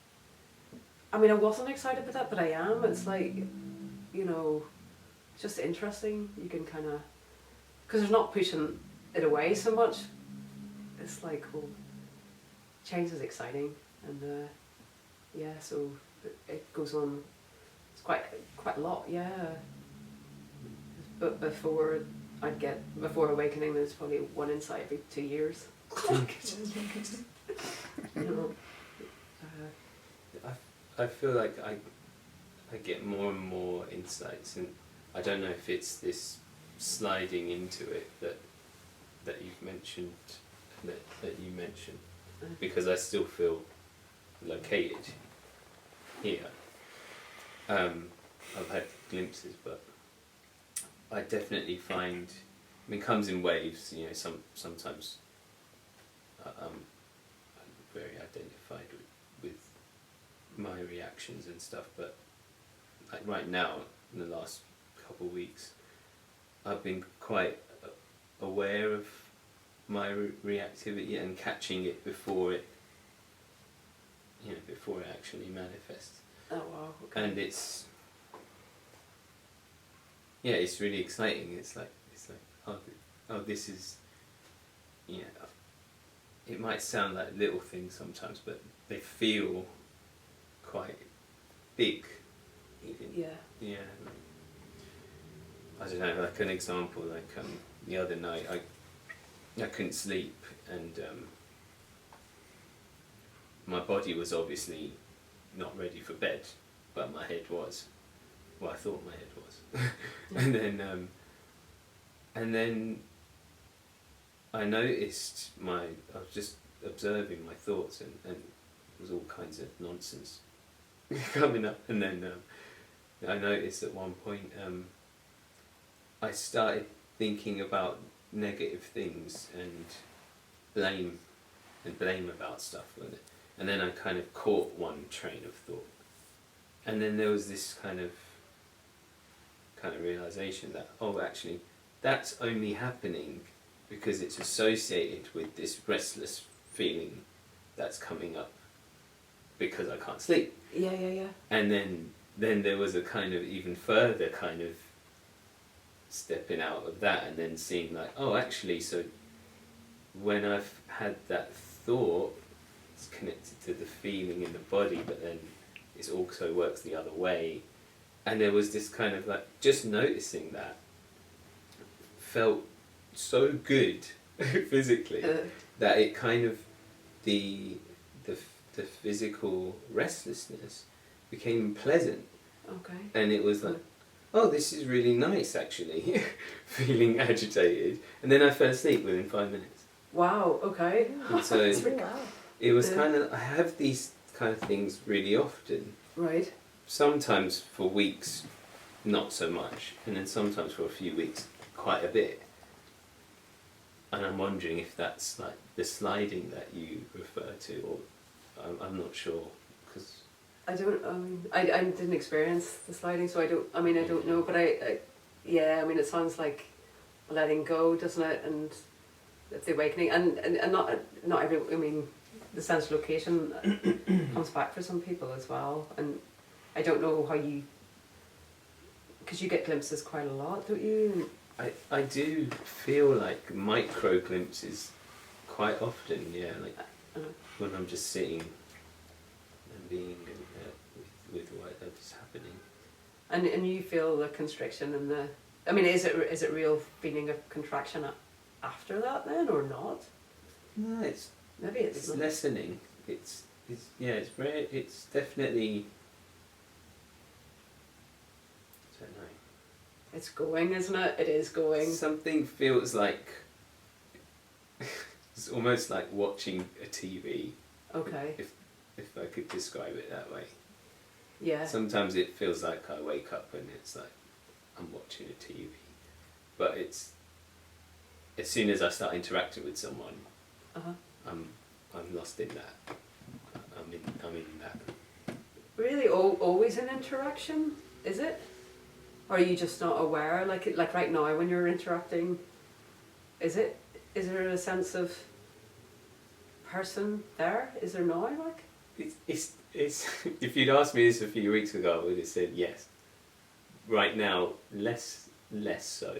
I mean, I wasn't excited about that, but I am. It's like, you know, it's just interesting. You can kind of, because there's not pushing it away so much. It's like, well, change is exciting, and yeah, so it goes on. It's quite a lot, yeah. But before awakening, there's probably one insight every 2 years. You know, I feel like I get more and more insights, and I don't know if it's this sliding into it that you've mentioned, that you mentioned, because I still feel located here. I've had glimpses, but I definitely find it comes in waves. You know, sometimes I'm very identified with my reactions and stuff, but like right now, in the last couple of weeks, I've been quite aware of my reactivity and catching it before it, you know, before it actually manifests. Oh wow. Okay. And it's really exciting. It's like oh, this is, you know, it might sound like little things sometimes, but they feel quite big. Even. Yeah. Yeah. I don't know. Like an example, like the other night, I couldn't sleep, and my body was obviously not ready for bed, but my head was. Well, I thought my head was. and then I noticed I was just observing my thoughts, and it was all kinds of nonsense coming up, and then I noticed at one point I started thinking about negative things and blame about stuff, and then I kind of caught one train of thought, and then there was this kind of realization that, oh, actually that's only happening because it's associated with this restless feeling that's coming up because I can't sleep. Yeah. And then there was a kind of even further kind of stepping out of that, and then seeing like, oh, actually, so when I've had that thought, it's connected to the feeling in the body, but then it also works the other way. And there was this kind of like, just noticing that felt so good physically that it kind of, the physical restlessness became pleasant. Okay. And it was like, oh, this is really nice actually, feeling agitated. And then I fell asleep within 5 minutes. Wow. Okay. And so Wow. it was kind of, I have these kind of things really often. Right. Sometimes for weeks, not so much. And then sometimes for a few weeks, quite a bit. And I'm wondering if that's like the sliding that you refer to, or I'm not sure, because I don't. I didn't experience the sliding, so I don't know. But yeah. I mean, it sounds like letting go, doesn't it? And the awakening, and not every. I mean, the sense of location comes back for some people as well. And I don't know how you, because you get glimpses quite a lot, don't you? I do feel like micro glimpses quite often. Yeah, like when I'm just sitting and being with whatever's happening. And you feel the constriction and the. I mean, is it real feeling of contraction after that then, or not? No, it's Not. lessening. It's definitely. I don't know. It's going, isn't it? It is going. Something feels like it's almost like watching a TV. Okay. If I could describe it that way. Yeah. Sometimes it feels like I wake up and it's like I'm watching a TV, but it's as soon as I start interacting with someone, I'm lost in that. I'm in that. Really, always an interaction, is it? Or are you just not aware? Like right now, when you're interacting, is there a sense of person there? Is there now? Like It's if you'd asked me this a few weeks ago, I would have said yes. Right now, less so.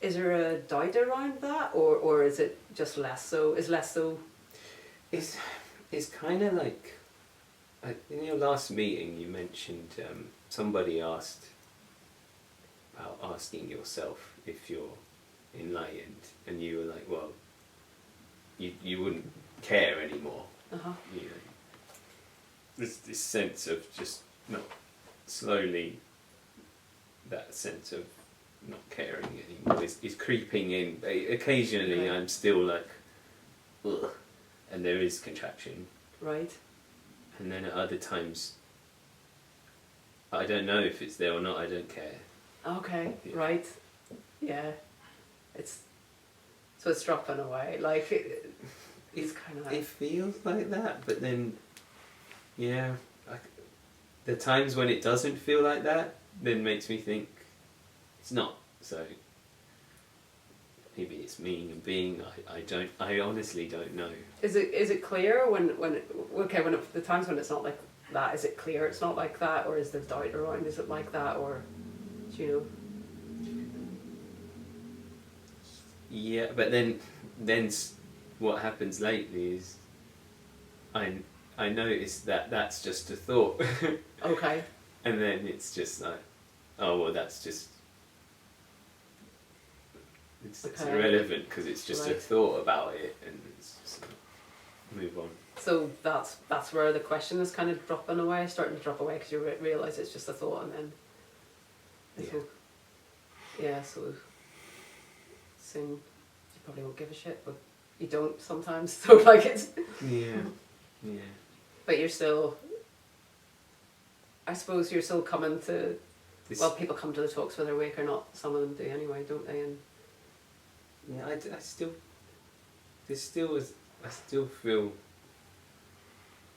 Is there a doubt around that, or is it just less so? Is less so? It's kind of like in your last meeting, you mentioned somebody asked about asking yourself if you're enlightened, and you were like, well, you wouldn't care anymore. You know, there's this sense of just not slowly. That sense of not caring anymore is creeping in. Occasionally, I'm still like, ugh, and there is contraction. Right. And then at other times, I don't know if it's there or not. I don't care. Okay. Yeah. Right. Yeah. It's So it's dropping away. Like it's kind of. It feels like that, but then, yeah, the times when it doesn't feel like that, then makes me think it's not. So maybe it's me and being. I honestly don't know. Is it clear when the times when it's not like that? Is it clear it's not like that, or is there doubt around? Is it like that, or do you know? Yeah, but then what happens lately is I notice that that's just a thought. Okay. And then it's just like, oh well, that's just it's Okay. irrelevant because it's just a Right. thought about it, and it's just move on. So that's where the question is kind of dropping away, starting to drop away, because you realise it's just a thought, and then so soon you probably won't give a shit, but you don't sometimes. So like it's Yeah. but you're still, I suppose you're still coming to. Well, people come to the talks whether they're awake or not. Some of them do anyway, don't they? And yeah, I still feel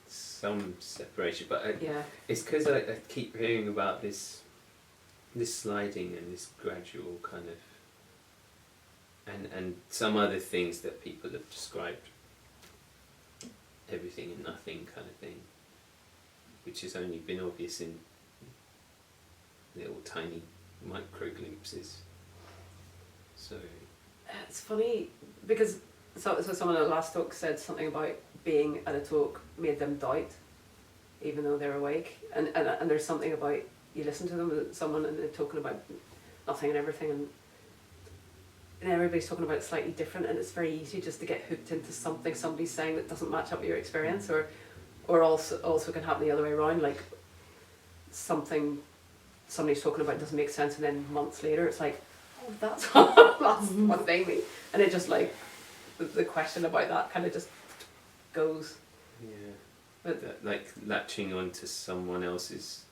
some separation, but yeah, it's because I keep hearing about this sliding and this gradual kind of, and some other things that people have described, everything and nothing kind of thing, which has only been obvious in little tiny micro glimpses. So it's funny because so someone at the last talk said something about being at a talk made them doubt, even though they're awake, and there's something about you listen to them, someone, and they're talking about nothing and everything, and everybody's talking about it slightly different, and it's very easy just to get hooked into something somebody's saying that doesn't match up with your experience, or also can happen the other way around, like something somebody's talking about doesn't make sense, and then months later it's like, oh, that's what's saying me, and it just like the question about that kind of just goes. yeah, But like latching onto someone else's,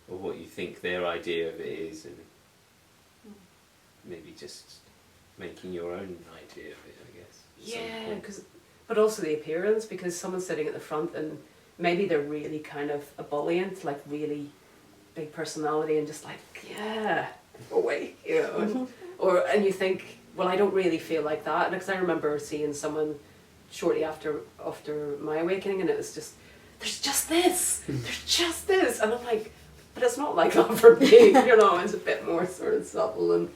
or what you think their idea of it is, and maybe just making your own idea of it, I guess. yeah, but also the appearance, because someone's sitting at the front and maybe they're really kind of ebullient, like really big personality, and just like, yeah, away, you know, and you think, well, I don't really feel like that, because I remember seeing someone shortly after my awakening, and it was just, there's just this, and I'm like, but it's not like that for me, you know, it's a bit more sort of subtle,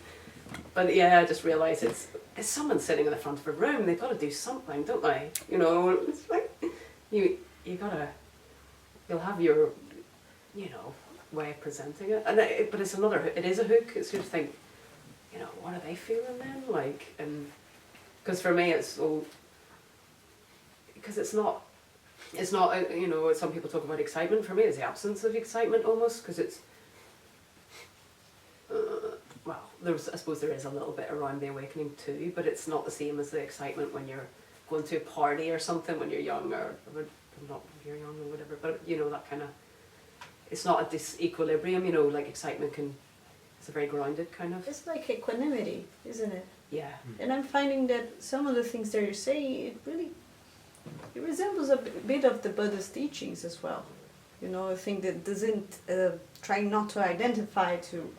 but yeah, I just realised it's someone sitting in the front of a room, they've got to do something, don't they, you know, it's like, you gotta, you'll have your, you know, way of presenting it, and but it is a hook. It's just think, you know, what are they feeling then, like, and because for me it's all, because it's not, you know, some people talk about excitement. For me it's the absence of excitement almost, because it's well, I suppose there is a little bit around the awakening too, but it's not the same as the excitement when you're going to a party or something when you're young, or not when you're young or whatever, but you know, that kind of, it's not a disequilibrium, you know, like excitement it's a very grounded kind of. It's like equanimity, isn't it? Yeah. And I'm finding that some of the things that you're saying, it resembles a bit of the Buddhist teachings as well. You know, a thing that doesn't, trying not to identify to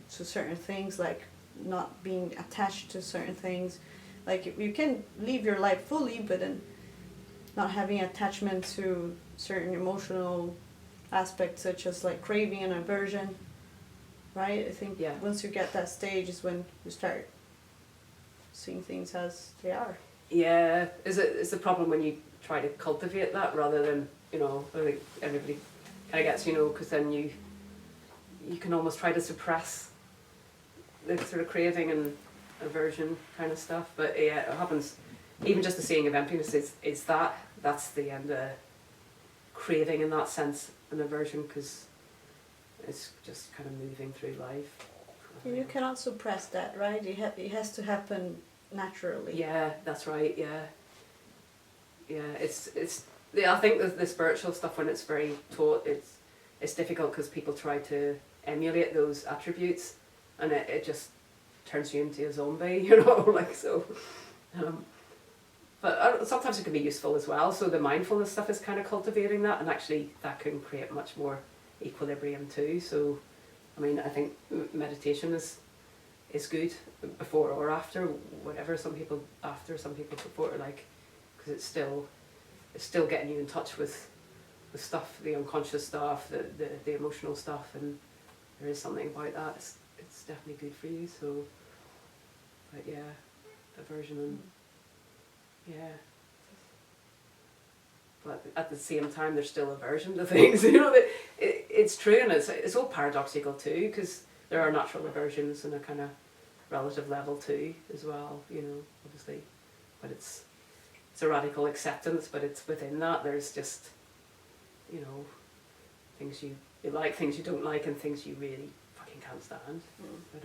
certain things, like not being attached to certain things. Like you can live your life fully, but then not having attachment to certain emotional aspects, such as like craving and aversion, right? I think once you get that stage is when you start seeing things as they are. Yeah, is the problem when you try to cultivate that rather than, you know, I think everybody kind of gets, you know, because then you can almost try to suppress the sort of craving and aversion kind of stuff, but yeah, it happens. Even just the seeing of emptiness is that's the end of craving in that sense, and aversion, because it's just kind of moving through life. You cannot suppress that, right? It has to happen naturally. Yeah, that's right. Yeah, it's I think the spiritual stuff, when it's very taught, it's difficult because people try to emulate those attributes, and it just turns you into a zombie, you know, like, so But sometimes it can be useful as well. So the mindfulness stuff is kind of cultivating that, and actually that can create much more equilibrium too. So, I mean, I think meditation is good before or after, whatever. Some people after, some people before, like, because it's still getting you in touch with the stuff, the unconscious stuff, the emotional stuff, and there is something about that. It's definitely good for you. So, but yeah, aversion and yeah. But at the same time, there's still aversion to things. You know, it's true, and it's all paradoxical too, because there are natural aversions on a kind of relative level too, as well. You know, obviously, but it's a radical acceptance. But it's within that there's just, you know, things you like, things you don't like, and things you really fucking can't stand. But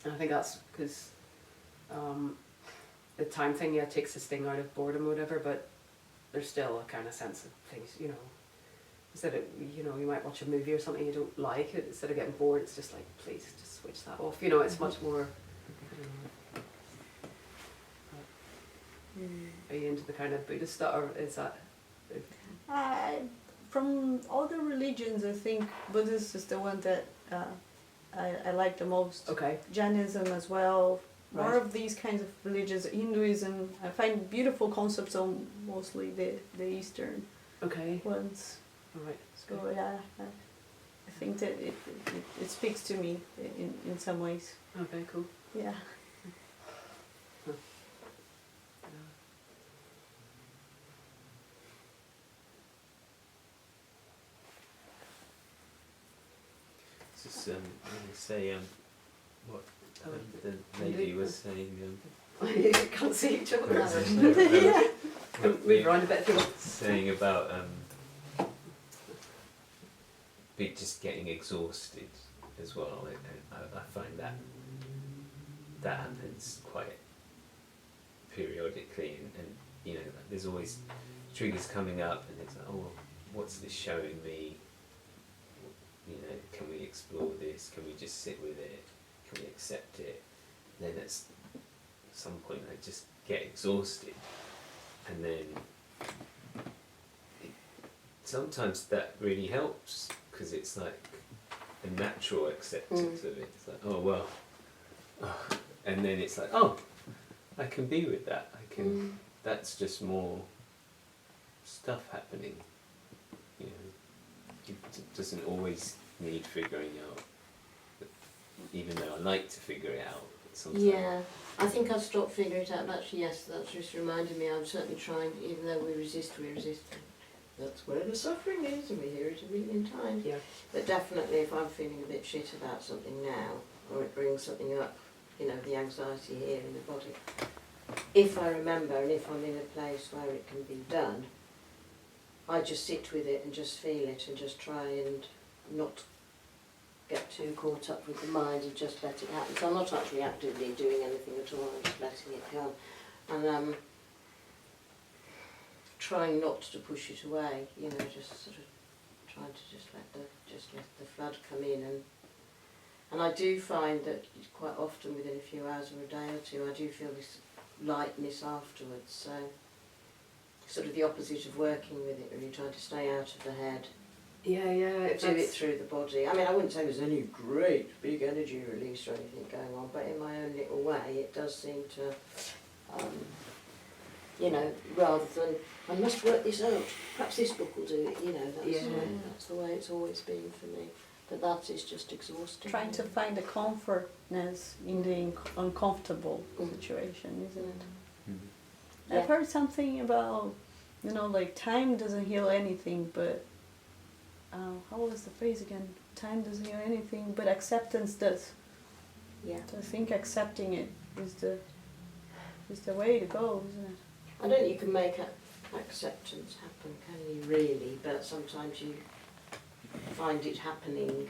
and I think that's because the time thing, yeah, takes the sting out of boredom or whatever, but there's still a kind of sense of things, you know, instead of, you know, you might watch a movie or something you don't like, instead of getting bored, it's just like, please just switch that off, you know, it's much more, are you into the kind of Buddhist stuff, or is that? From all the religions, I think Buddhist is the one that I like the most. Okay. Jainism as well. More Right. of these kinds of religions. Hinduism, I find beautiful concepts on mostly the Eastern Okay. ones. Alright. So yeah, I think that it speaks to me in some ways. Okay, cool. Yeah. Just, I'm going to say, what Oh, the lady was saying, You can't see each other. what Move around a bit if you want. saying about be just getting exhausted as well. I find that happens quite periodically, and you know, there's always triggers coming up, and it's like, oh, what's this showing me? You know, can we explore this? Can we just sit with it? Can we accept it? And then at some point I just get exhausted, and then sometimes that really helps, because it's like a natural acceptance of it. It's like, oh well, and then it's like, oh, I can be with that. I can. That's just more stuff happening. You know, it doesn't always need figuring out. Even though I like to figure it out sometimes. Yeah, I think I've stopped figuring it out. Actually, yes, that's just reminded me. I'm certainly trying, even though we resist. That's where the suffering is, and we hear it a million times. Yeah. But definitely, if I'm feeling a bit shit about something now, or it brings something up, you know, the anxiety here in the body, if I remember and if I'm in a place where it can be done, I just sit with it and just feel it and just try and not get too caught up with the mind and just let it happen. So I'm not actually actively doing anything at all, I'm just letting it go. And trying not to push it away, you know, just sort of trying to just let the flood come in. And I do find that quite often within a few hours or a day or two, I do feel this lightness afterwards. So sort of the opposite of working with it, really trying to stay out of the head. Yeah, yeah. Do it through the body. I mean, I wouldn't say there's any great big energy release or anything going on, but in my own little way, it does seem to, you know, rather than, I must work this out, perhaps this book will do it, you know, that's the way it's always been for me. But that is just exhausting. Trying to find the comfortness in the uncomfortable situation, isn't it? Mm-hmm. I've heard something about, you know, like time doesn't heal anything, but how was the phrase again? Time doesn't heal anything, but acceptance does. Yeah. So I think accepting it is the way to go, isn't it? I don't think you can make acceptance happen, can you, really? But sometimes you find it happening,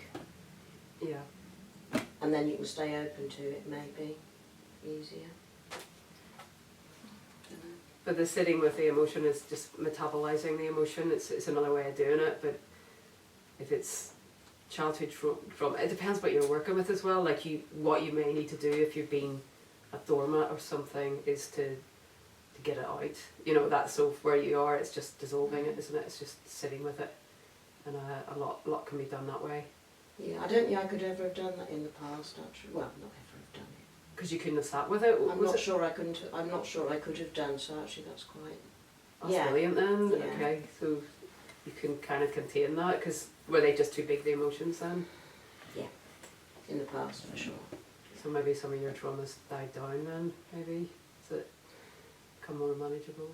Yeah. and then you can stay open to it, maybe easier. But the sitting with the emotion is just metabolizing the emotion. It's another way of doing it. But if it's childhood from it depends what you're working with as well. Like what you may need to do if you've been doormat or something is to get it out. You know, that's so where you are, it's just dissolving it, isn't it? It's just sitting with it, and a lot can be done that way. Yeah, I don't think I could ever have done that in the past, actually. Well, not ever have done it. Because you couldn't have sat with it. I'm not sure I couldn't. I'm not sure I could have done. So actually, that's quite. That's Yeah. brilliant then. Yeah. Okay, so you can kind of contain that, because were they just too big, the emotions then? In the past, for sure. So maybe some of your traumas died down then, maybe? Does it become more manageable?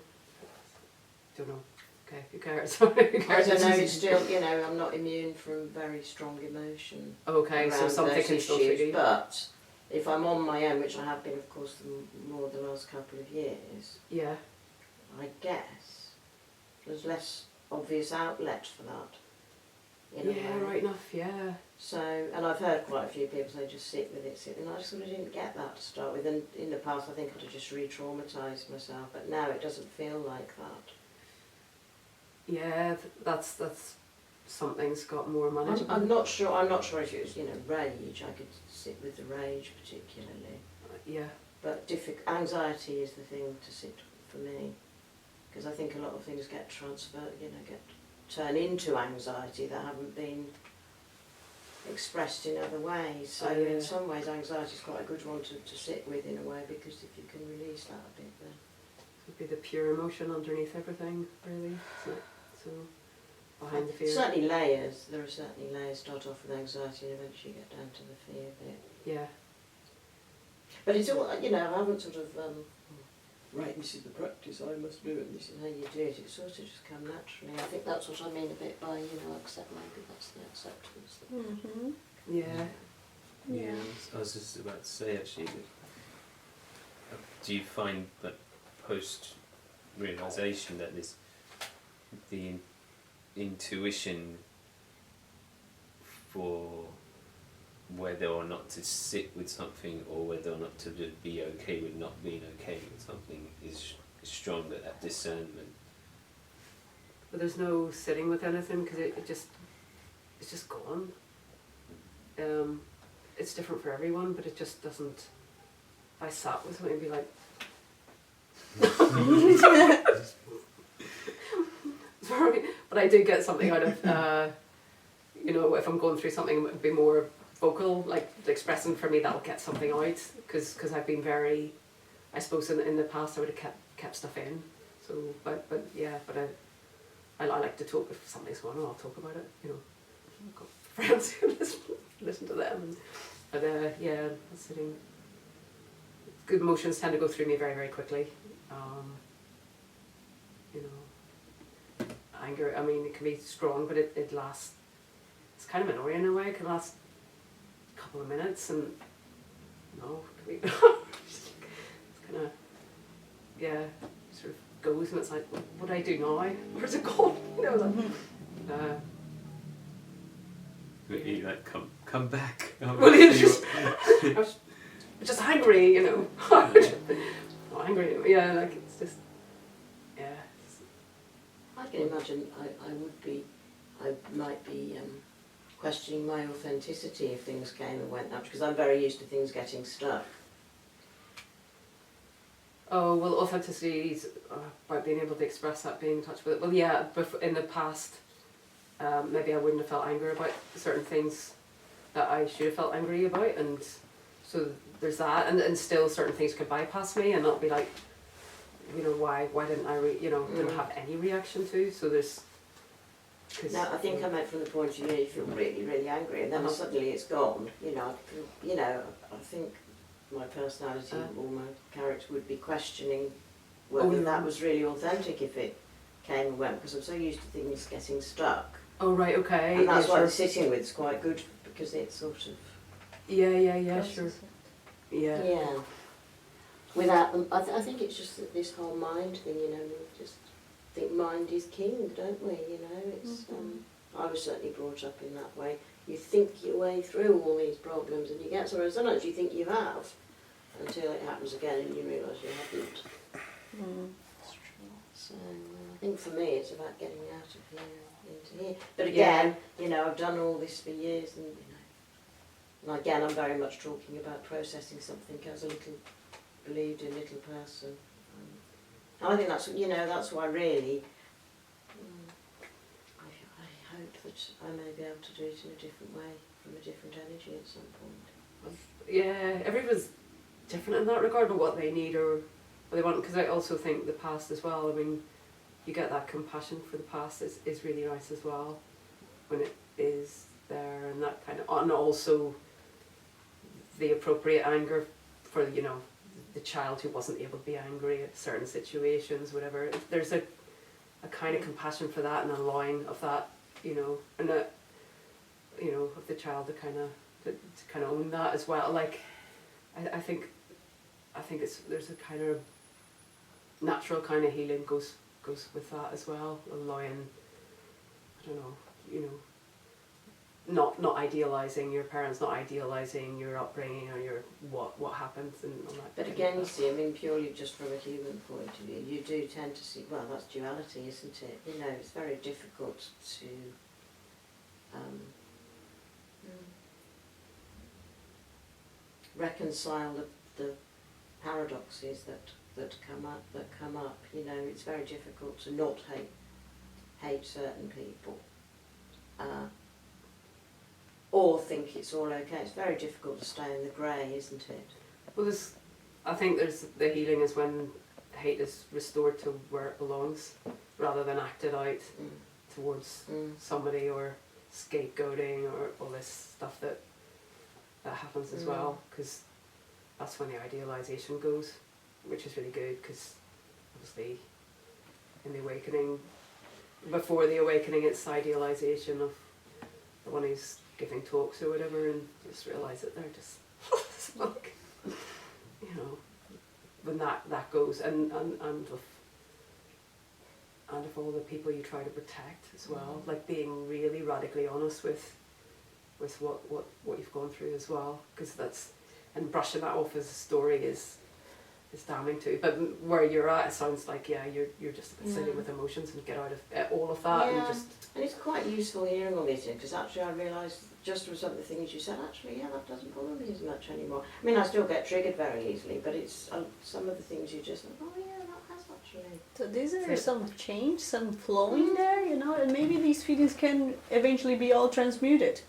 Don't know. Okay, who cares? Who I cares? don't know. It's still, you know, I'm not immune from very strong emotion. Okay, so around something those can still issues, trigger you. But if I'm on my own, which I have been, of course, more the last couple of years, Yeah. I guess there's less obvious outlet for that. In a Yeah, way. right enough, yeah. So, and I've heard quite a few people say just sit with it, and I just sort of didn't get that to start with. And in the past, I think I'd have just re-traumatised myself, but now it doesn't feel like that. Yeah, that's something's got more manageable. I'm not sure. I'm not sure if it was, you know, rage. I could sit with the rage particularly, Yeah. but anxiety is the thing to sit for me, because I think a lot of things get transferred, you know, turn into anxiety that haven't been expressed in other ways. So Yeah. in some ways, anxiety is quite a good one to sit with in a way, because if you can release that a bit, then It'd be the pure emotion underneath everything, really. So behind the fear. certainly layers. There are certainly layers. Start off with anxiety and eventually get down to the fear bit. Yeah. But it's all, you know, I haven't sort of, right, this is the practice, I must do it, this is how you do it. It's sort of just come naturally. I think that's what I mean a bit by, you know, maybe that's the acceptance. Mm-hmm. Yeah. Yeah. I was just about to say actually, do you find that post-realisation that the intuition for whether or not to sit with something or whether or not to just be okay with not being okay with something is stronger, that discernment? But there's no sitting with anything, because it's just gone. It's different for everyone, but it just doesn't. If I sat with something, it'd be like. Sorry, but I do get something out of, you know, if I'm going through something, it would be more vocal, like expressing for me, that'll get something out, because I've been very, I suppose in the past I would have kept stuff in. So, but yeah, but I like to talk. If something's going on, I'll talk about it. You know, I've got friends who listen to them. But yeah, sitting. Good emotions tend to go through me very, very quickly. You know, anger. I mean, it can be strong, but it lasts. It's kind of annoying in a way. It can last a couple of minutes, and it's kind of sort of goes, and it's like, what do I do now? Where's it gone? You know, But you like come back. Well, it's just, I'm just angry, you know. Not angry, yeah, like it's just, yeah. I can imagine I might be questioning my authenticity if things came and went up, because I'm very used to things getting stuck. Oh, well, authenticity is about being able to express that, being in touch with it. Well, yeah, in the past, maybe I wouldn't have felt anger about certain things that I should have felt angry about, and so there's that, and still certain things could bypass me and not be like, you know, why didn't I, didn't have any reaction to, so there's... Now, I think I meant from the point of view you feel really, really angry, and then suddenly it's gone. I think my personality or my character would be questioning whether that was really authentic if it came and went, because I'm so used to things getting stuck. Oh, right, okay. And that's yeah, why sure. the sitting with is quite good, because it's sort of... Yeah, sure. Yeah. Yeah. Without them, I think it's just that this whole mind thing, we just think mind is king, don't we? It's. I was certainly brought up in that way. You think your way through all these problems, and you get somewhere. Sometimes you think you have, until it happens again, and you realise you haven't. That's true. So I think for me, it's about getting out of here into here. But again, I've done all this for years, and again, I'm very much talking about processing something as a little believed in little person. And I think that's, that's why really I hope that I may be able to do it in a different way, from a different energy at some point. Yeah, everyone's different in that regard of what they need or what they want, because I also think the past as well, I mean, you get that compassion for the past is really nice as well, when it is there, and that kind of, and also the appropriate anger for, the child who wasn't able to be angry at certain situations, whatever. There's a kind of compassion for that and a line of that, and a, of the child to kind of own that as well. Like, I think there's a kind of natural kind of healing goes with that as well, allowing, I don't know, not idealising your parents, not idealising your upbringing or your what happens and all that. But again, you see, I mean, purely just from a human point of view, you do tend to see, well, that's duality, isn't it? It's very difficult to reconcile the paradoxes that come up. It's very difficult to not hate certain people. Or think it's all okay. It's very difficult to stay in the grey, isn't it? Well, I think there's the healing is when hate is restored to where it belongs, rather than acted out towards somebody or scapegoating or all this stuff that happens as well, because that's when the idealisation goes, which is really good, because obviously in the awakening, before the awakening, it's idealisation of the one who's giving talks or whatever, and just realise that they're just like, when that goes, and of all the people you try to protect as well, like being really radically honest with what you've gone through as well, because and brushing that off as a story is damning too. But where you're at, it sounds like you're just a bit silly with emotions and get out of all of that and just. And it's quite useful hearing all these things, because actually I realised just from some of the things you said, actually, that doesn't bother me as much anymore. I mean, I still get triggered very easily, but it's some of the things you just like, that has actually. So there's some change, some flowing there, and maybe these feelings can eventually be all transmuted.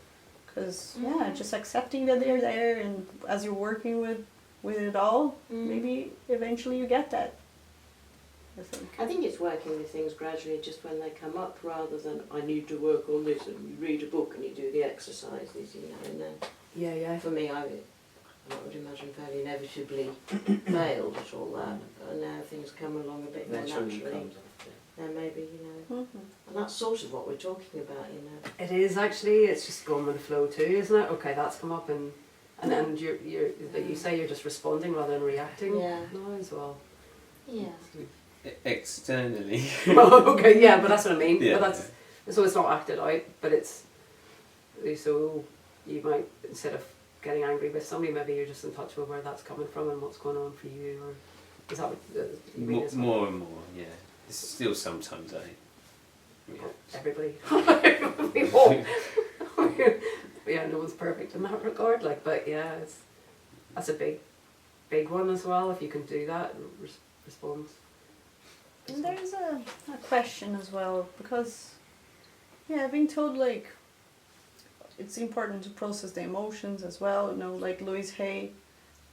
Because, just accepting that they're there, and as you're working with it all, maybe eventually you get that, I think it's working with things gradually just when they come up, rather than I need to work on this, and you read a book and you do the exercises, and then Yeah. for me, I would imagine fairly inevitably failed at all that, and now things come along a bit more naturally. Then maybe, and that's sort of what we're talking about, It is actually, it's just going with the flow too, isn't it? Okay, that's come up, and then you're like you say, you're just responding rather than reacting now as well. Yeah. Externally. Okay, yeah, but that's what I mean. Yeah. But so it's not acted out, but it's, so you might, instead of getting angry with somebody, maybe you're just in touch with where that's coming from and what's going on for you, or is that what you mean? More and more, yeah. It's still sometimes Everybody. We all. No one's perfect in that regard. But that's a big one as well. If you can do that, respond. And there's a question as well, because I've been told it's important to process the emotions as well. Like Louise Hay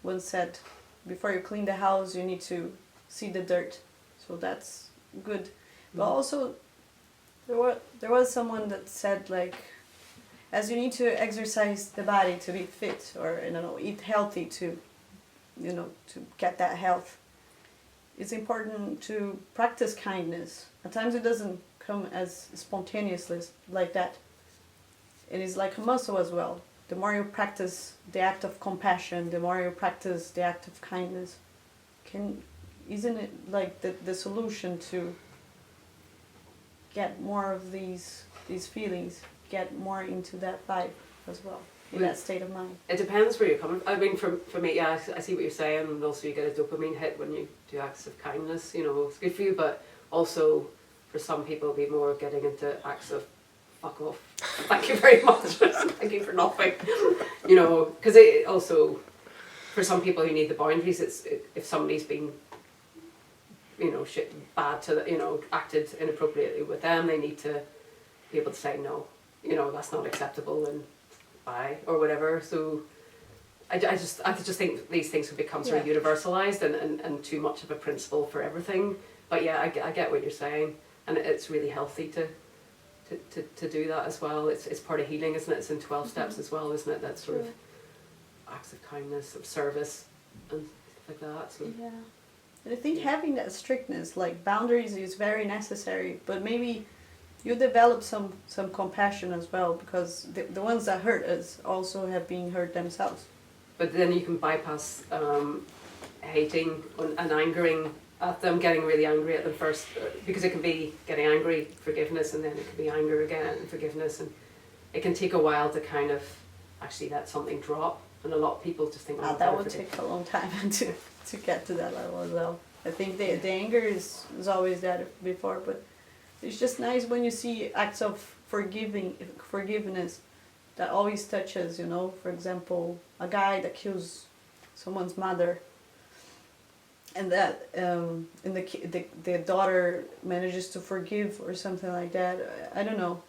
once said, before you clean the house, you need to see the dirt. So that's good. But also, there was someone that said as you need to exercise the body to be fit, or eat healthy to get that health, it's important to practice kindness. At times it doesn't come as spontaneously like that. It is like a muscle as well. The more you practice the act of compassion, the more you practice the act of kindness, isn't it the solution to get more of these feelings, get more into that vibe as well, in that state of mind? It depends where you're coming from. I mean, for me, I see what you're saying, and also you get a dopamine hit when you do acts of kindness, it's good for you, but also for some people it'll be more getting into acts of fuck off, thank you very much, thank you for nothing, because it also, for some people who need the boundaries, if somebody's been, bad to acted inappropriately with them, they need to be able to say no, that's not acceptable and bye or whatever. So I just think these things have become sort of universalized and too much of a principle for everything. But yeah, I get what you're saying, and it's really healthy to do that as well. It's part of healing, isn't it? It's in 12 steps as well, isn't it? That sort of acts of kindness, of service, and stuff like that. So. Yeah. And I think having that strictness, like boundaries, is very necessary, but maybe you develop some compassion as well, because the ones that hurt us also have been hurt themselves. But then you can bypass hating and angering at them, getting really angry at them first, because it can be getting angry, forgiveness, and then it can be anger again, and forgiveness, and it can take a while to kind of actually let something drop. And a lot of people just think, that would take a long time to get to that level as well. I think the anger is always there before, but it's just nice when you see acts of forgiveness that always touches, for example, a guy that kills someone's mother, and that and the daughter manages to forgive or something like that. I don't know.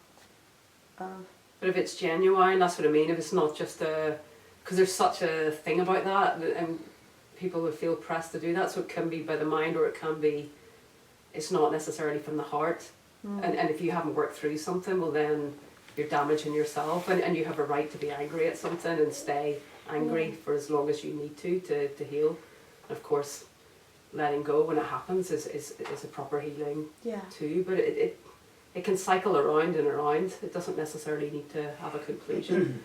But if it's genuine, that's what I mean. If it's not just because there's such a thing about that, and people would feel pressed to do that, so it can be by the mind, or it can be, it's not necessarily from the heart. And if you haven't worked through something, well then you're damaging yourself, and you have a right to be angry at something and stay angry for as long as you need to heal. And of course, letting go when it happens is a proper healing too, but it can cycle around and around. It doesn't necessarily need to have a conclusion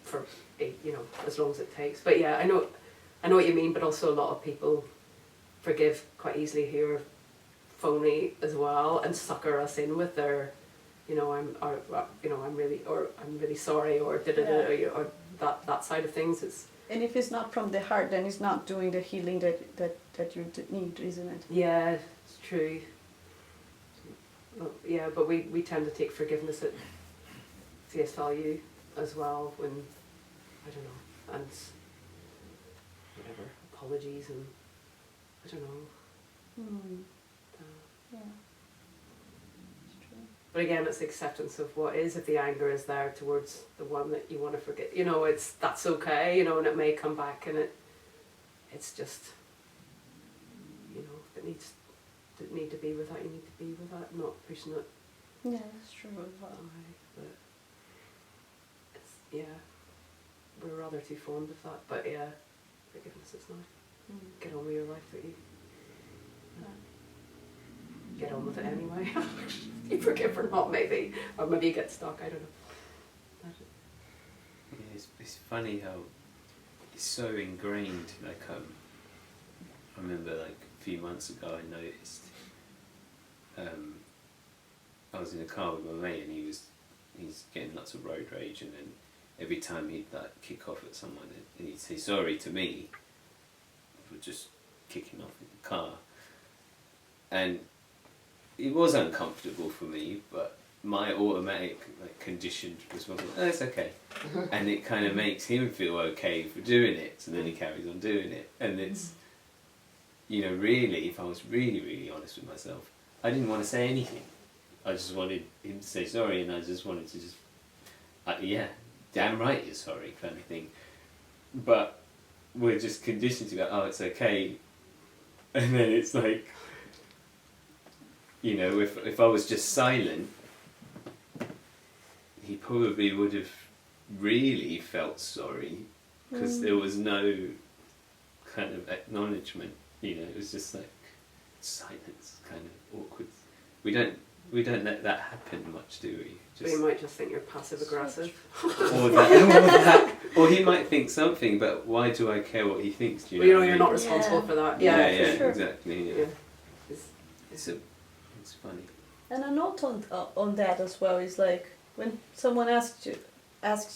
for as long as it takes. But yeah, I know what you mean, but also a lot of people forgive quite easily who are phony as well and sucker us in with their I'm really sorry, or or that side of things. And if it's not from the heart, then it's not doing the healing that you need, isn't it? Yeah, it's true. Yeah, but we tend to take forgiveness at face value as well, when, I don't know, and whatever, apologies and, I don't know. Yeah. It's true. But again, it's the acceptance of what is. If the anger is there towards the one that you want to forget, that's okay, and it may come back, and it's just, if it needs to need to be with that, you need to be with that, not pushing it. Yeah, that's true. But we're rather too fond of that. But yeah, forgiveness is nice. Get on with your life, don't you? Get on with it anyway. You forgive or not, maybe, or maybe you get stuck. I don't know. Yeah, it's funny how it's so ingrained. Like I remember like a few months ago, I noticed. I was in a car with my mate, and he's getting lots of road rage, and then every time he'd like kick off at someone and he'd say sorry to me, for just kicking off in the car, and it was uncomfortable for me, but my automatic conditioned response was, it's okay, and it kind of makes him feel okay for doing it, so then he carries on doing it, and it's really, if I was really, really honest with myself, I didn't want to say anything. I just wanted him to say sorry, and I just wanted to just, damn right you're sorry, kind of thing. But we're just conditioned to go, oh, it's okay. And then it's like, if I was just silent, he probably would have really felt sorry, because there was no kind of acknowledgement. It was just like silence, kind of awkward. We don't let that happen much, do we? But you might just think you're passive aggressive. or he might think something, but why do I care what he thinks? Do you know what I mean? You're not responsible for that. Yeah, sure. Exactly. Yeah. It's funny. And a note on that as well is like when someone asks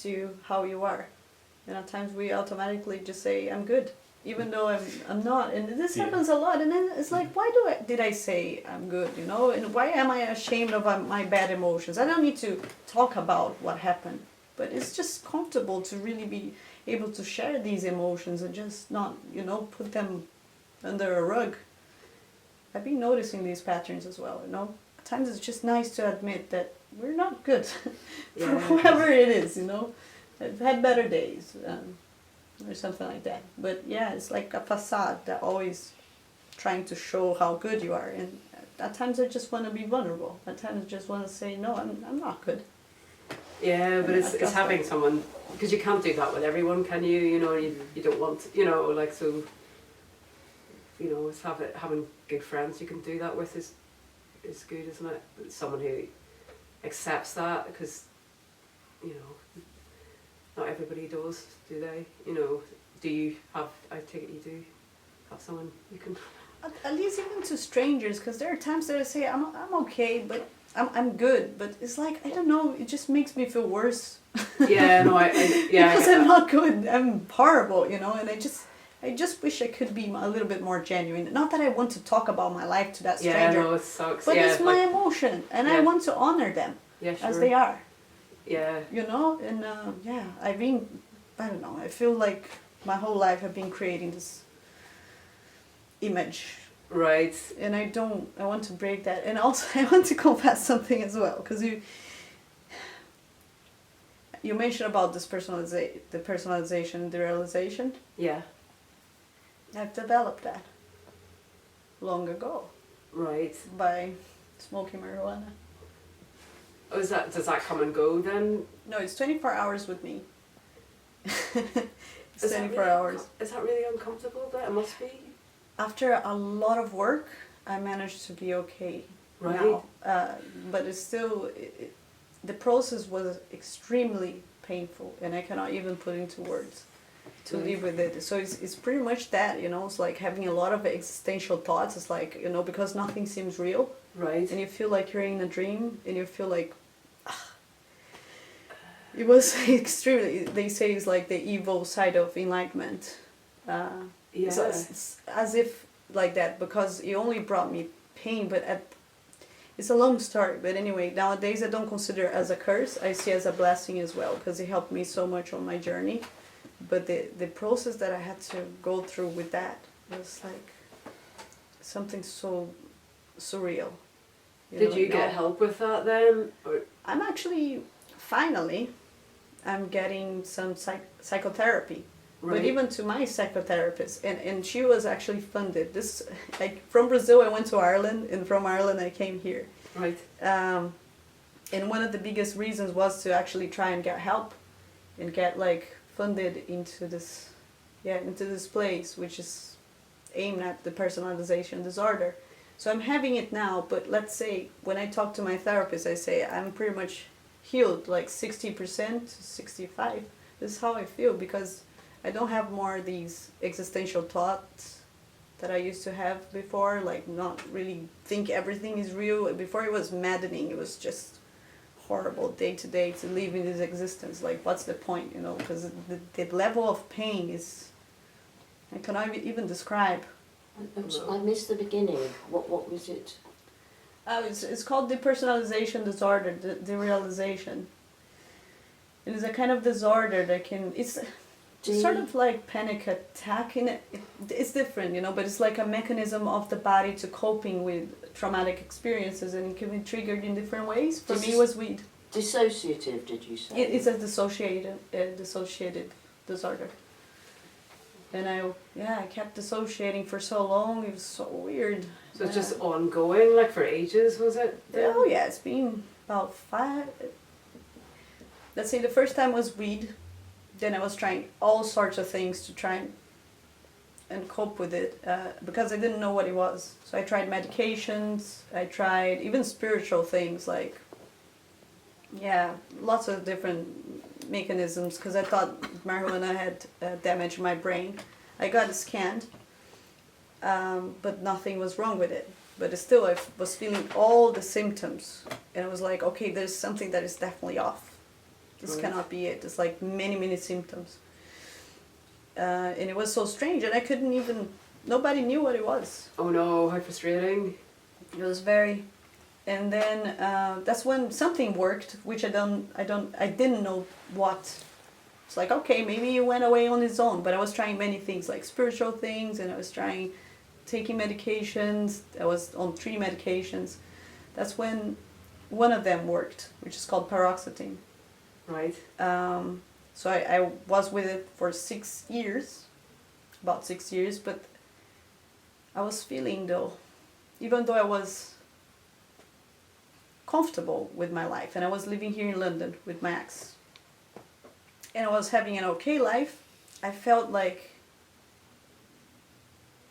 you how you are, and at times we automatically just say I'm good, even though I'm not, and this happens a lot. And then it's like, why did I say I'm good, and why am I ashamed of my bad emotions? I don't need to talk about what happened. but it's just comfortable to really be able to share these emotions and just not, you know, put them under a rug. I've been noticing these patterns as well, you know. At times it's just nice to admit that we're not good for Yeah. whoever it is, you know. I've had better days, or something like that. But yeah, it's like a facade that always trying to show how good you are. And at times I just want to be vulnerable. At times I just want to say, no, I'm not good. Yeah, but Yeah, it's that's having right. someone, because you can't do that with everyone, can you? You know, you don't want, you know, like, so, you know, it's having good friends you can do that with is good, isn't it? Someone who accepts that, because, you know, not everybody does, do they? You know, do you have, I take it you do have someone you can... At least even to strangers, because there are times that I say, I'm okay, but I'm good. But it's like, I don't know, it just makes me feel worse. Yeah, no, yeah. Because I'm not good, I'm horrible, you know, and I just wish I could be a little bit more genuine. Not that I want to talk about my life to that Yeah, stranger, no, it sucks. but yeah, it's my emotion, and I Yeah. want to honor them yeah, sure. as they are, Yeah, you know. And yeah, I don't know, I feel like my whole life I've been creating this image, right. and I want to break that. And also I want to confess something as well, because you mentioned about this the personalization, the realization. Yeah, I've developed that long ago right. by smoking marijuana. Oh, does that come and go then? No, it's 24 hours with me. It's Is that 24 really hours. Is that really uncomfortable? That it must be. After a lot of work, I managed to be okay Right. now. But it's still, the process was extremely painful, and I cannot even put into words to Right. live with it. So it's pretty much that, you know, it's like having a lot of existential thoughts. It's like, you know, because nothing seems real, Right. and you feel like you're in a dream, and you feel like, it was extremely, they say it's like the evil side of enlightenment. Yeah. So it's as if like that, because it only brought me pain, but it's a long story. But anyway, nowadays I don't consider it as a curse. I see it as a blessing as well, because it helped me so much on my journey. But the process that I had to go through with that was like something so surreal. Did know, you get now help with that then? Or I'm actually, finally, I'm getting some psychotherapy. right. But even to my psychotherapist, and she was actually funded. This, like, from Brazil I went to Ireland, and from Ireland I came here. Right. And one of the biggest reasons was to actually try and get help, and get like funded into this place, which is aimed at the personalization disorder. So I'm having it now, but let's say when I talk to my therapist, I say I'm pretty much healed, like 60% to 65%. This is how I feel, because I don't have more of these existential thoughts that I used to have before, like not really think everything is real. Before it was maddening, it was just horrible day to day to live in this existence. Like, what's the point, you know? Because the level of pain is, I cannot even describe. I missed the beginning. What was it? It's called depersonalization disorder, the realization. It is a kind of disorder that can, it's sort of like panic attack. It's different, you know, but it's like a mechanism of the body to coping with traumatic experiences, and it can be triggered in different ways. For me, it was weed. Dissociative, did you say? It's a dissociative disorder. And I kept dissociating for so long. It was so weird. So it's just ongoing, like for ages, was it? then? Oh yeah, it's been about 5. Let's say the first time was weed. Then I was trying all sorts of things to try and cope with it, because I didn't know what it was. So I tried medications. I tried even spiritual things, like lots of different mechanisms, because I thought marijuana had damaged my brain. I got scanned, but nothing was wrong with it. But still, I was feeling all the symptoms, and I was like, okay, there's something that is definitely off. This Right. cannot be it. It's like many symptoms. And it was so strange, and I couldn't even, nobody knew what it was. Oh no, how frustrating. It was very, And then that's when something worked, which I didn't know what. It's like, okay, maybe he went away on his own, but I was trying many things, like spiritual things, and I was trying taking medications. I was on 3 medications. That's when one of them worked, which is called paroxetine. Right. So I was with it for 6 years, about 6 years, but I was feeling though, even though I was comfortable with my life, and I was living here in London with my ex, and I was having an okay life, I felt like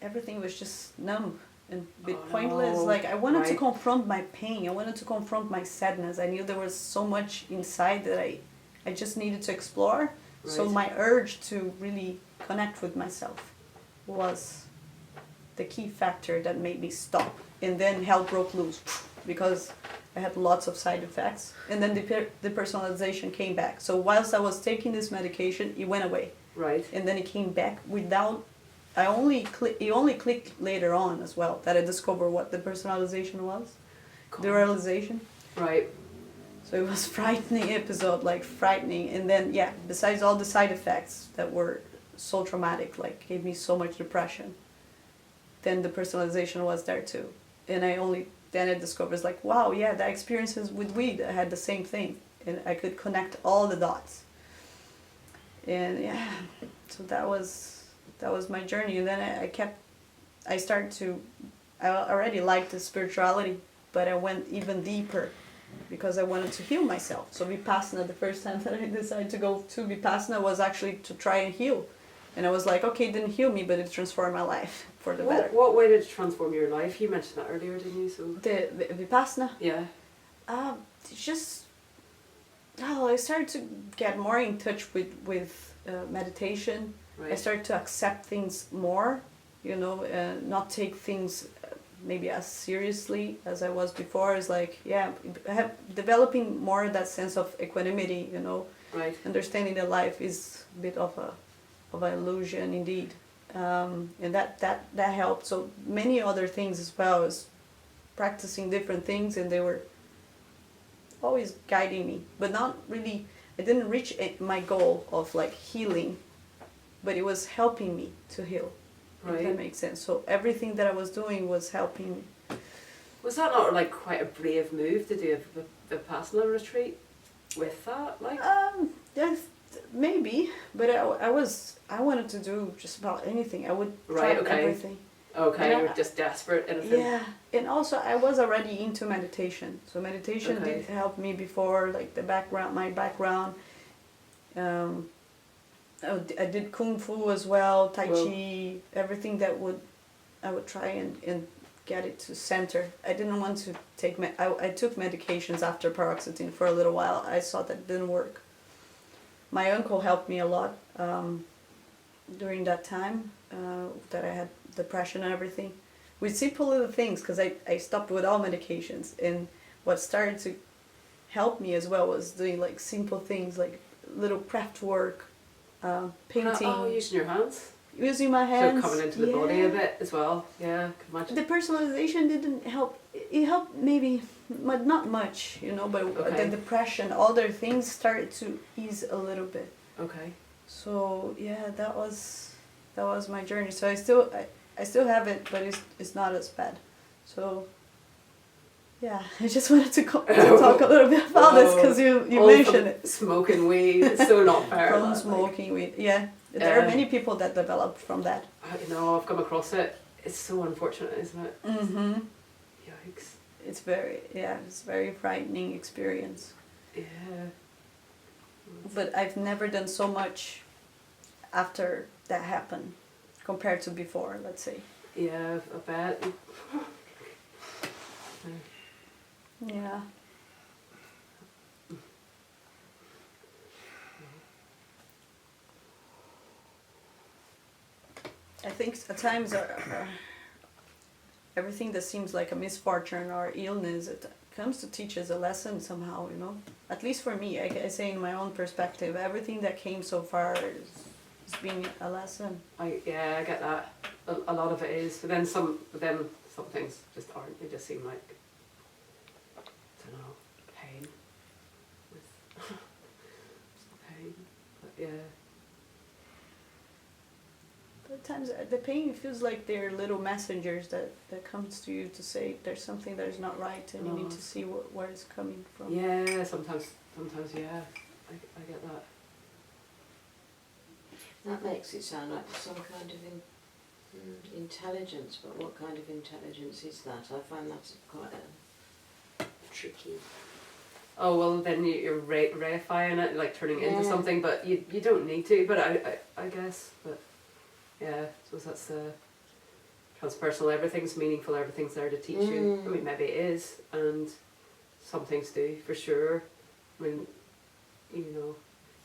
everything was just numb and a bit pointless. Like I wanted to confront my pain, I wanted to confront my sadness. I knew there was so much inside that I just needed to explore. So my urge to really connect with myself was the key factor that made me stop. And then hell broke loose because I had lots of side effects. And then the personalization came back. So whilst I was taking this medication, it went away. Right. And then it came back without... it only clicked later on as well that I discovered what the personalization was. The realization. Right. So it was frightening episode, like frightening. And then, yeah, besides all the side effects that were so traumatic, like gave me so much depression, then the personalization was there too. And then I discovered, like, wow, yeah, the experiences with weed, I had the same thing. And I could connect all the dots. And yeah, so that was my journey. And then I already liked the spirituality, but I went even deeper because I wanted to heal myself. So Vipassana, the first time that I decided to go to Vipassana was actually to try and heal. And I was like, okay, it didn't heal me, but it transformed my life for the better. What way did it transform your life? You mentioned that earlier, didn't you? So The Vipassana? yeah. I started to get more in touch with meditation. Right. I started to accept things more, not take things maybe as seriously as I was before. It's like, yeah, developing more that sense of equanimity, Right. understanding that life is a bit of an illusion indeed. And that helped. So many other things as well as practicing different things, and they were always guiding me, but not really. I didn't reach my goal of like healing, but it was helping me to heal. Right. If that makes sense. So everything that I was doing was helping me. Was that not like quite a brave move to do a Vipassana retreat with that? Like. Yes, maybe, but I wanted to do just about anything. I would try everything. Okay, And you were just desperate. Anything. Yeah, and also I was already into meditation. So meditation did help me before, like my background. I did Kung Fu as well, Tai Chi, everything that I would try and get it to center. I didn't want to take, I took medications after paroxetine for a little while. I saw that didn't work. My uncle helped me a lot during that time that I had depression and everything. With simple little things, because I stopped with all medications. And what started to help me as well was doing like simple things, like little craft work, painting. Using your hands. Using my hands. So coming into the body a bit as well. Yeah, could imagine. The personalization didn't help. It helped maybe, but not much, but the depression, other things started to ease a little bit. Okay. So yeah, that was my journey. So I still have it, but it's not as bad. So yeah, I just wanted to talk a little bit about this because you mentioned it. Smoking weed, it's so not fair. From smoking weed, yeah. There are many people that developed from that. I know, I've come across it. It's so unfortunate, isn't it? Mm-hmm. Yikes. It's very frightening experience. Yeah. But I've never done so much after that happened compared to before, let's say. Yeah, I bet. Yeah. I think at times everything that seems like a misfortune or illness, it comes to teach us a lesson somehow, At least for me, I say in my own perspective, everything that came so far is being a lesson. I get that. A lot of it is, but then some things just aren't. They just seem like don't know, pain with pain, but yeah. At times the pain feels like they're little messengers that comes to you to say there's something that is not right and you need to see where it's coming from. Yeah, sometimes, yeah, I get that. That makes it sound like some kind of intelligence, but what kind of intelligence is that? I find that quite tricky. Oh, well then you're reifying it, like turning it into something, but you don't need to, but I guess, but yeah, I suppose that's transpersonal, everything's meaningful, everything's there to teach you. I mean, maybe it is, and some things do, for sure. I mean, you know,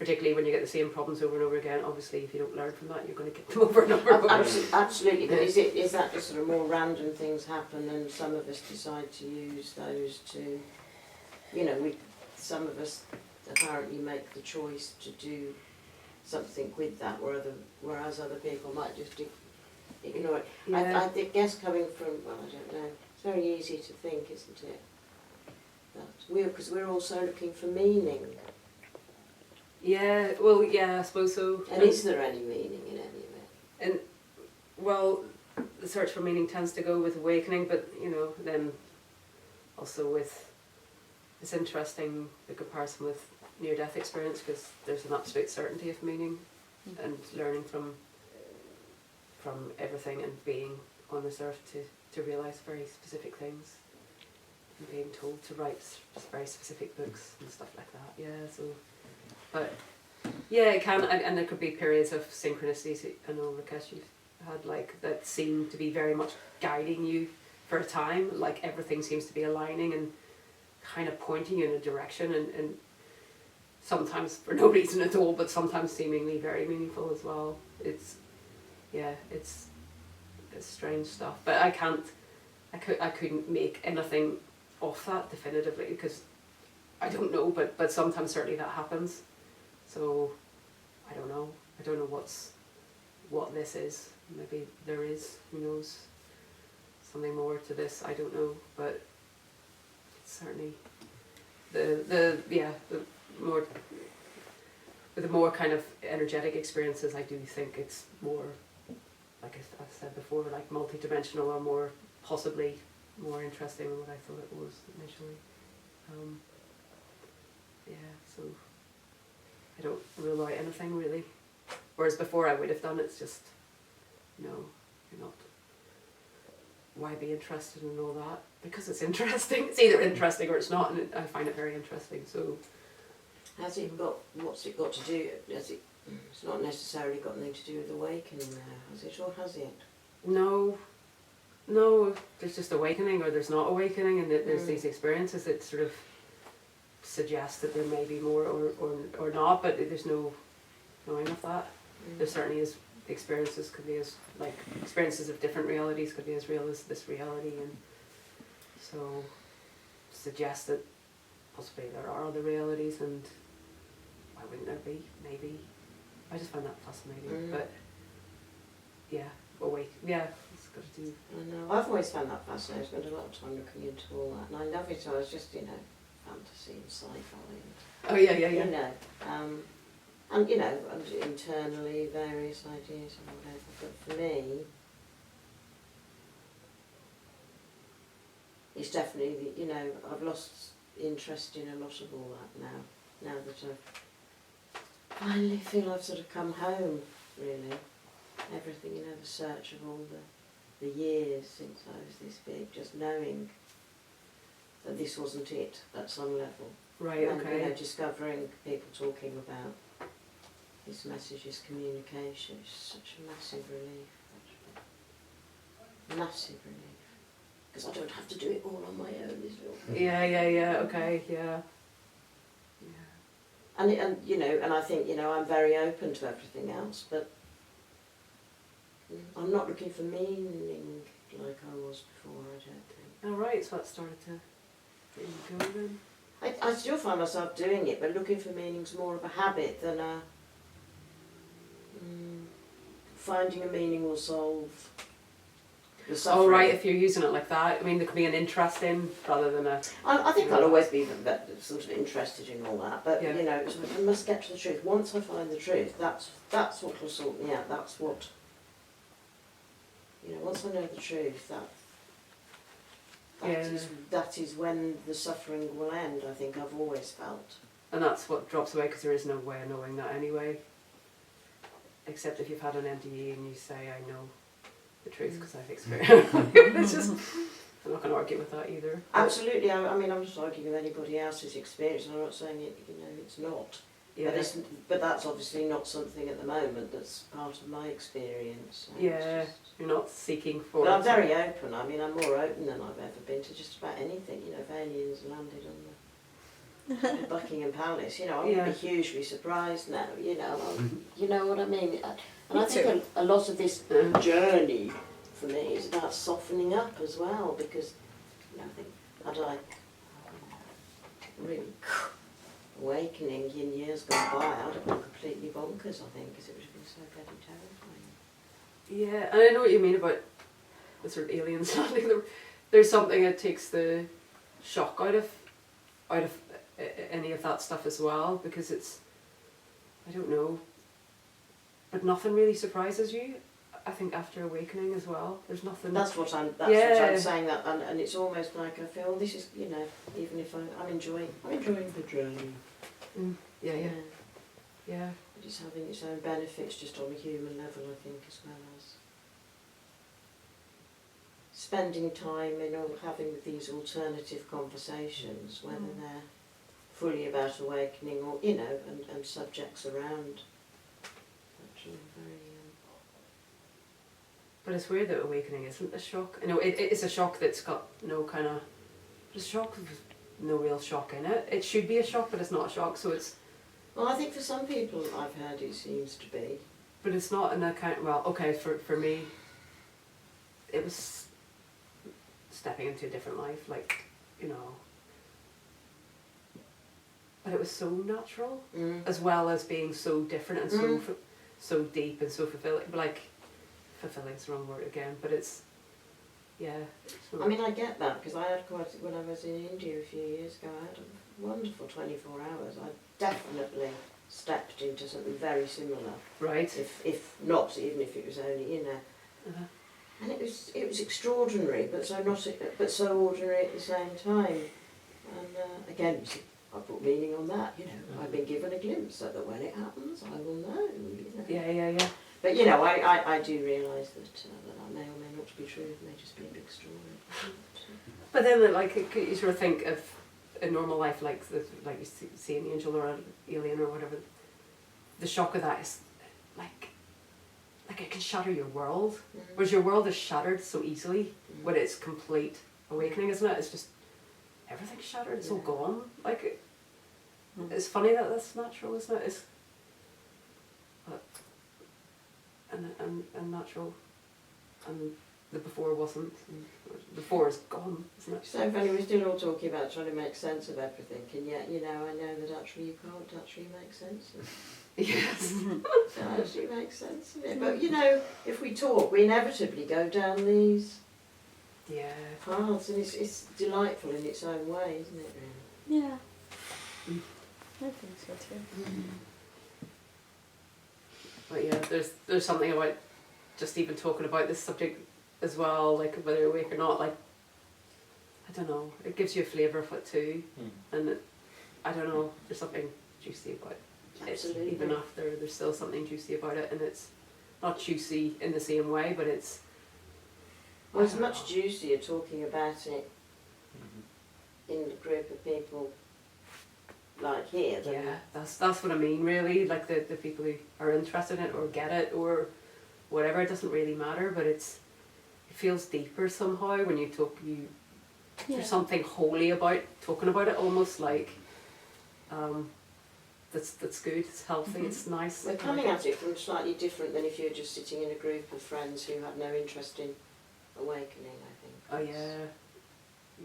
particularly when you get the same problems over and over again, obviously if you don't learn from that, you're going to get them over and over again. Absolutely, but is that just sort of more random things happen and some of us decide to use those to, you know, some of us apparently make the choice to do something with that, whereas other people might just ignore it. Yeah. I guess coming from, well, I don't know, it's very easy to think, isn't it? Because we're also looking for meaning. Yeah, well, yeah, I suppose so. And is there any meaning in any of it? And, well, the search for meaning tends to go with awakening, but, you know, then also with, it's interesting, the comparison with near-death experience, because there's an absolute certainty of meaning and learning from everything and being on this earth to realise very specific things and being told to write very specific books and stuff like that. Yeah, so, but yeah, it can, and there could be periods of synchronicities. I know, Rakesh, you've had like that seem to be very much guiding you for a time, like everything seems to be aligning and kind of pointing you in a direction, and sometimes for no reason at all, but sometimes seemingly very meaningful as well. It's strange stuff, but I couldn't make anything off that definitively because I don't know, but sometimes certainly that happens. So I don't know what this is. Maybe there is, who knows, something more to this, I don't know, but it's certainly the more kind of energetic experiences, I do think it's more, like I said before, like multi-dimensional or more, possibly more interesting than what I thought it was initially. So I don't rule out anything really. Whereas before I would have done, it's just, no, you're not. Why be interested in all that? Because it's interesting. It's either interesting or it's not, and I find it very interesting. So, what's it got to do? It's not necessarily got anything to do with awakening now, has it, or has it? No, there's just awakening or there's not awakening, and there's these experiences that sort of suggest that there may be more or not, but there's no knowing of that. There certainly is experiences, could be as, like, experiences of different realities could be as real as this reality, and so suggest that possibly there are other realities, and why wouldn't there be? Maybe. I just find that fascinating, but yeah, it's got to do. I know, I've always found that fascinating. I spent a lot of time looking into all that, and I love it. I was just, fantasy and sci-fi. Oh yeah. You know, and and internally various ideas and whatever. But for me, it's definitely I've lost interest in a lot of all that now. Now that I finally feel I've sort of come home, really. Everything, the search of all the years since I was this big, just knowing that this wasn't it at some level. Right, and, okay. Discovering people talking about this message, this communication, is such a massive relief. Massive relief. Because I don't have to do it all on my own, this little thing. Yeah, okay, yeah. And I think, I'm very open to everything else, but I'm not looking for meaning like I was before, I don't think. Oh right, so that started to get you going then? I still find myself doing it, but looking for meaning's more of a habit than a... finding a meaning will solve The suffering. Oh right, if you're using it like that, I mean there could be an interest in rather than a. I think I'll always be sort of interested in all that, but Yeah. you know, I must get to the truth. Once I find the truth, that's what will sort me out. That's what, you know, once I know the truth, that is when the suffering will end. I think I've always felt. And that's what drops away because there is no way of knowing that anyway. Except if you've had an MDE and you say, I know the truth because I've experienced it's just, I'm not going to argue with that either. Absolutely. I mean, I'm just arguing with anybody else's experience, and I'm not saying it. You know, it's not. Yeah. But that's obviously not something at the moment that's part of my experience. So Yeah, it's just- you're not seeking for. But I'm very open. I mean, I'm more open than I've ever been to just about anything. You know, if aliens landed on the Buckingham Palace, you know, I'm going to be hugely surprised now. You know, you know what I mean. And I think a lot of this journey for me is about softening up as well, because you know, I think had I really awakening in years gone by, I'd have been completely bonkers. I think because it would have been so bloody terrifying. Yeah, and I know what you mean about the sort of aliens landing there. There's something that takes the shock out of any of that stuff as well, because it's, I don't know, but nothing really surprises you. I think after awakening as well, there's nothing. That's what I'm saying. That and it's almost like I feel this is, you know, even if I'm enjoying the journey. Yeah. It is having its own benefits just on a human level, I think, as well as spending time in having these alternative conversations, whether they're fully about awakening or, you know, and subjects around. Actually, very. But it's weird that awakening isn't a shock. You know, it's a shock that's got no kind of, just shock with no real shock in it. It should be a shock, but it's not a shock. So it's. Well, I think for some people I've heard it seems to be. But it's not an account. Well, okay, for me, it was stepping into a different life, like, you know. But it was so natural, as well as being so different and so deep and so fulfilling. Like, fulfilling's the wrong word again, but it's, yeah. I mean, I get that, because I had when I was in India a few years ago, I had a wonderful 24 hours. I definitely stepped into something very similar. Right. If not, even if it was only, you know. And it was extraordinary, but so ordinary at the same time. And again, you see, I put meaning on that. You know, I've been given a glimpse so that when it happens, I will know. You know. Yeah. But you know, I do realise that may or may not be true. It may just be a big story. But then, like, you sort of think of a normal life, like you see an angel or an alien or whatever. The shock of that is, like it can shatter your world. Whereas your world is shattered so easily when it's complete awakening, isn't it? It's just everything's shattered. It's all gone. Like, it's funny that that's natural, isn't it? It's and natural, and the before wasn't. And the before is gone, isn't it? So funny, we're still all talking about trying to make sense of everything, and yet, you know, I know that actually you can't actually make sense of it. Yes. Can't actually make sense of it. But, you know, if we talk, we inevitably go down these paths, and it's delightful in its own way, isn't it, really? Yeah. I think so too. But yeah, there's something about just even talking about this subject as well, like whether you're awake or not, like, I don't know, it gives you a flavour of it too. And I don't know, there's something juicy about it. Absolutely. Even after, there's still something juicy about it, and it's not juicy in the same way, but it's... Well, it's much juicier talking about it in a group of people like here. Yeah, that's what I mean, really. Like the people who are interested in it or get it or whatever, it doesn't really matter, but it feels deeper somehow when you talk. There's something holy about talking about it, almost like that's good. It's healthy. It's nice. We're coming at it from slightly different than if you're just sitting in a group of friends who had no interest in awakening, I think. Oh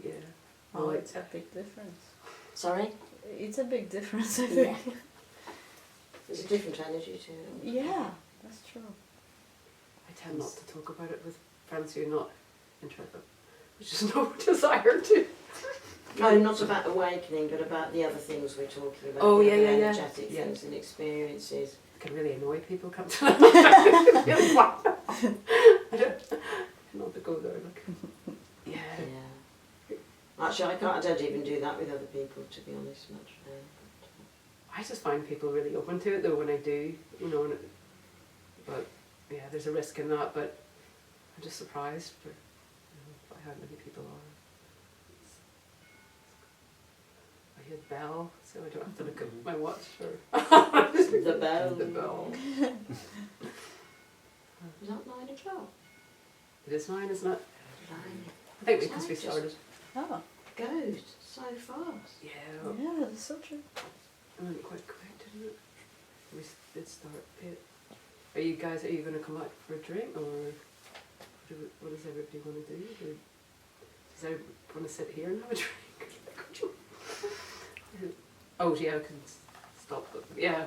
yeah. Oh, it's a big difference. Sorry? It's a big difference, I think. There's a different energy to it. Yeah, that's true. I tend not to talk about it with friends who are not interested. There's just no desire to. No, not about awakening, but about the other things we're talking about. Oh, the yeah, other yeah, yeah. energetic Yeah. things and experiences. It can really annoy people come to that. Really wow. I don't not to go there. Like, yeah. Yeah. Actually, I don't even do that with other people, to be honest, much. I just find people really open to it though when I do, you know. But yeah, there's a risk in that. But I'm just surprised by how many people are. I hear the bell, so I don't have to look at my watch or The bell. The bell. Is that 9 o'clock? It is 9, isn't it? 9. I think because we started. Oh, Goes so fast. Yeah, yeah, that's so true. it went quite quick, didn't it? We did start it. Are you going to come out for a drink, or what does everybody want to do? Or does everybody want to sit here and have a drink? Oh yeah, I can stop. Yeah,